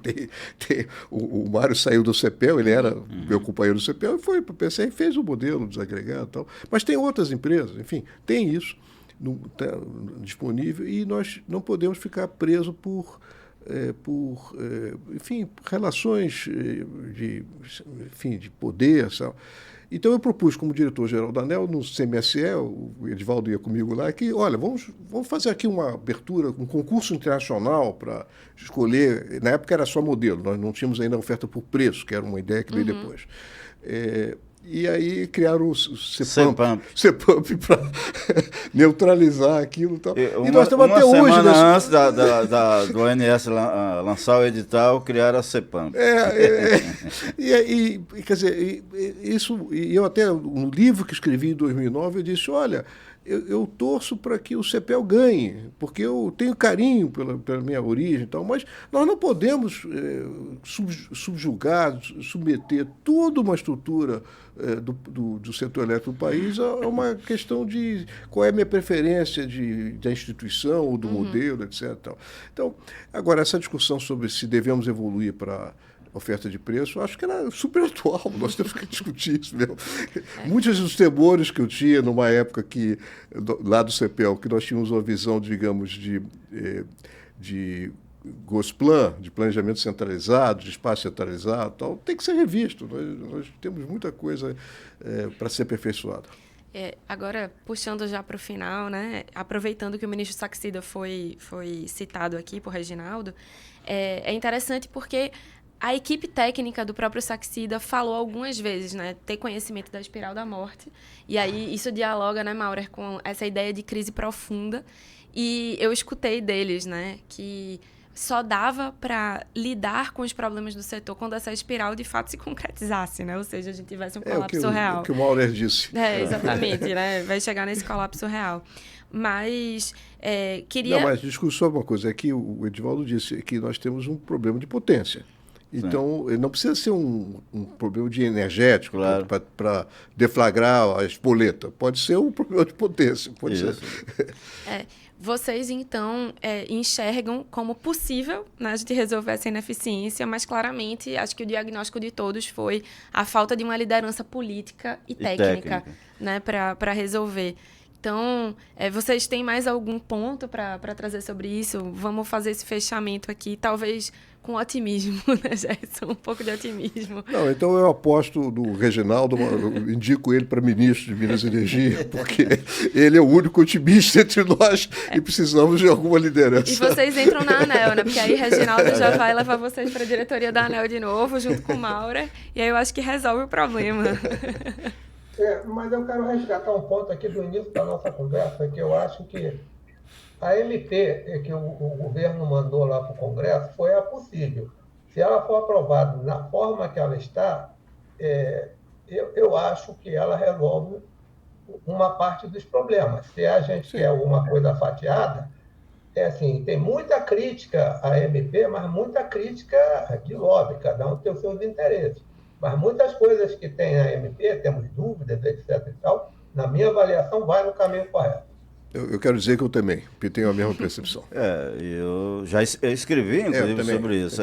o Mário saiu do CEPEL, ele era meu companheiro do CEPEL, e foi para o PCR e fez o modelo desagregado e tal, mas tem outras empresas, enfim, tem isso. Disponível, e nós não podemos ficar presos por relações de poder. Sabe? Então eu propus como diretor-geral da ANEEL, no CMSE, o Edivaldo ia comigo lá, que, olha, vamos fazer aqui uma abertura, um concurso internacional para escolher, na época era só modelo, nós não tínhamos ainda oferta por preço, que era uma ideia que veio depois. E aí criaram o CEPAMP para neutralizar aquilo e tal. E nós estamos até hoje... Uma semana antes do ONS lançar o edital, criaram a CEPAMP. Quer dizer, eu até, no livro que escrevi em 2009, eu disse, olha, eu torço para que o CEPEL ganhe, porque eu tenho carinho pela minha origem e tal, mas nós não podemos subjugar, submeter toda uma estrutura do setor elétrico do país a uma questão de qual é a minha preferência da instituição ou do modelo, etc. Tal. Então, agora, essa discussão sobre se devemos evoluir para oferta de preço, acho que era super atual, nós temos que discutir isso mesmo. Muitos dos temores que eu tinha numa época que, lá do CEPEL, que nós tínhamos uma visão, digamos, de Gosplan, de planejamento centralizado, de espaço centralizado, tal, tem que ser revisto. Nós temos muita coisa para ser aperfeiçoada. Agora, puxando já para o final, né, aproveitando que o ministro Saxida foi citado aqui por Reginaldo, é interessante porque a equipe técnica do próprio Saxida falou algumas vezes, né, ter conhecimento da espiral da morte, e aí isso dialoga, né, Maurer, com essa ideia de crise profunda, e eu escutei deles, né, que só dava para lidar com os problemas do setor quando essa espiral de fato se concretizasse, né, ou seja, a gente tivesse um colapso real. O que o Maurer disse. Exatamente, né, vai chegar nesse colapso real. Mas queria... Não, mas discusso só uma coisa, é que o Edivaldo disse que nós temos um problema de potência. Então, não precisa ser um problema de energético, claro, para deflagrar a espoleta. Pode ser um problema de potência. Pode ser. Vocês, então, enxergam como possível, né, a gente resolver essa ineficiência, mas claramente acho que o diagnóstico de todos foi a falta de uma liderança política e técnica. Né, para resolver. Então, vocês têm mais algum ponto para trazer sobre isso? Vamos fazer esse fechamento aqui, talvez com otimismo, né, Gerson? Um pouco de otimismo. Não, então eu aposto no Reginaldo, eu indico ele para ministro de Minas e Energia, porque ele é o único otimista entre nós e precisamos de alguma liderança. E vocês entram na ANEEL, né? Porque aí Reginaldo já vai levar vocês para a diretoria da ANEEL de novo, junto com o Maurer, e aí eu acho que resolve o problema. Mas eu quero resgatar um ponto aqui do início da nossa conversa, que eu acho que a MP que o governo mandou lá para o Congresso foi a possível. Se ela for aprovada na forma que ela está, eu acho que ela resolve uma parte dos problemas. Se a gente quer alguma coisa fatiada, assim, tem muita crítica à MP, mas muita crítica de lobby, cada um tem os seus interesses. Mas muitas coisas que tem na MP, temos dúvidas, etc. e tal, na minha avaliação, vai no caminho correto. Eu quero dizer que eu também, porque tenho a mesma percepção. Eu já escrevi, inclusive, sobre isso.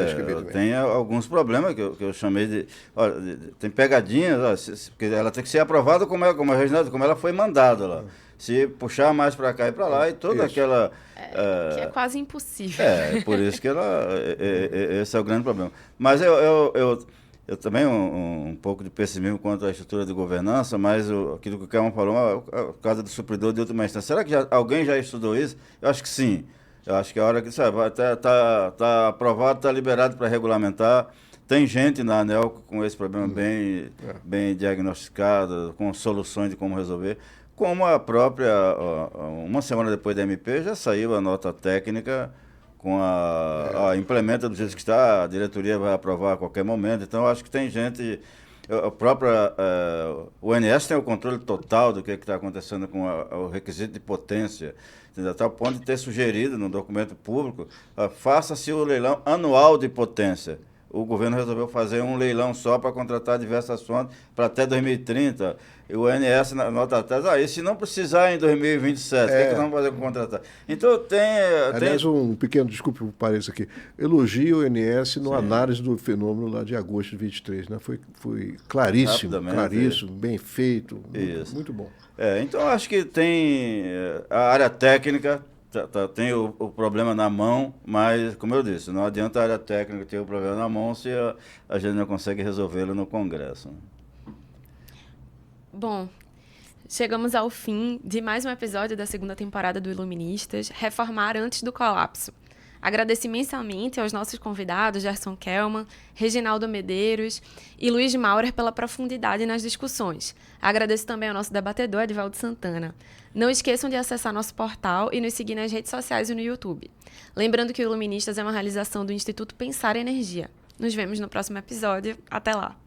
Tem alguns problemas que eu chamei de... Olha, tem pegadinhas, porque ela tem que ser aprovada como a Reginaldo, como ela foi mandada lá. Se puxar mais para cá e para lá, e toda aquela... que é quase impossível. Por isso que esse é o grande problema. Mas eu também um pouco de pessimismo quanto à estrutura de governança, mas aquilo que o Kelman falou, a casa do supridor de última instância. Será que alguém já estudou isso? Eu acho que sim. Eu acho que a hora que está aprovado, está liberado para regulamentar. Tem gente na ANEEL com esse problema bem diagnosticado, com soluções de como resolver. Como a própria, uma semana depois da MP, já saiu a nota técnica com implementa do jeito que está, a diretoria vai aprovar a qualquer momento. Então, acho que tem gente... O ONS tem o controle total do que está acontecendo com o requisito de potência, até o ponto de ter sugerido no documento público, faça-se o leilão anual de potência. O governo resolveu fazer um leilão só para contratar diversas fontes para até 2030. E o ONS nota atrás, e se não precisar em 2027, o que nós vamos fazer com contratar? Então Aliás, um pequeno, desculpe o parênteses aqui, elogio o ONS na análise do fenômeno lá de agosto de 23, né? Foi claríssimo, bem feito, muito bom. Então acho que tem a área técnica, tem o problema na mão, mas, como eu disse, não adianta a área técnica ter o problema na mão se a gente não consegue resolvê-lo no Congresso. Bom, chegamos ao fim de mais um episódio da segunda temporada do Iluministas, Reformar antes do colapso. Agradeço imensamente aos nossos convidados, Gerson Kelman, Reginaldo Medeiros e Luiz Maurer, pela profundidade nas discussões. Agradeço também ao nosso debatedor, Edivaldo Santana. Não esqueçam de acessar nosso portal e nos seguir nas redes sociais e no YouTube. Lembrando que o Iluministas é uma realização do Instituto Pensar Energia. Nos vemos no próximo episódio. Até lá!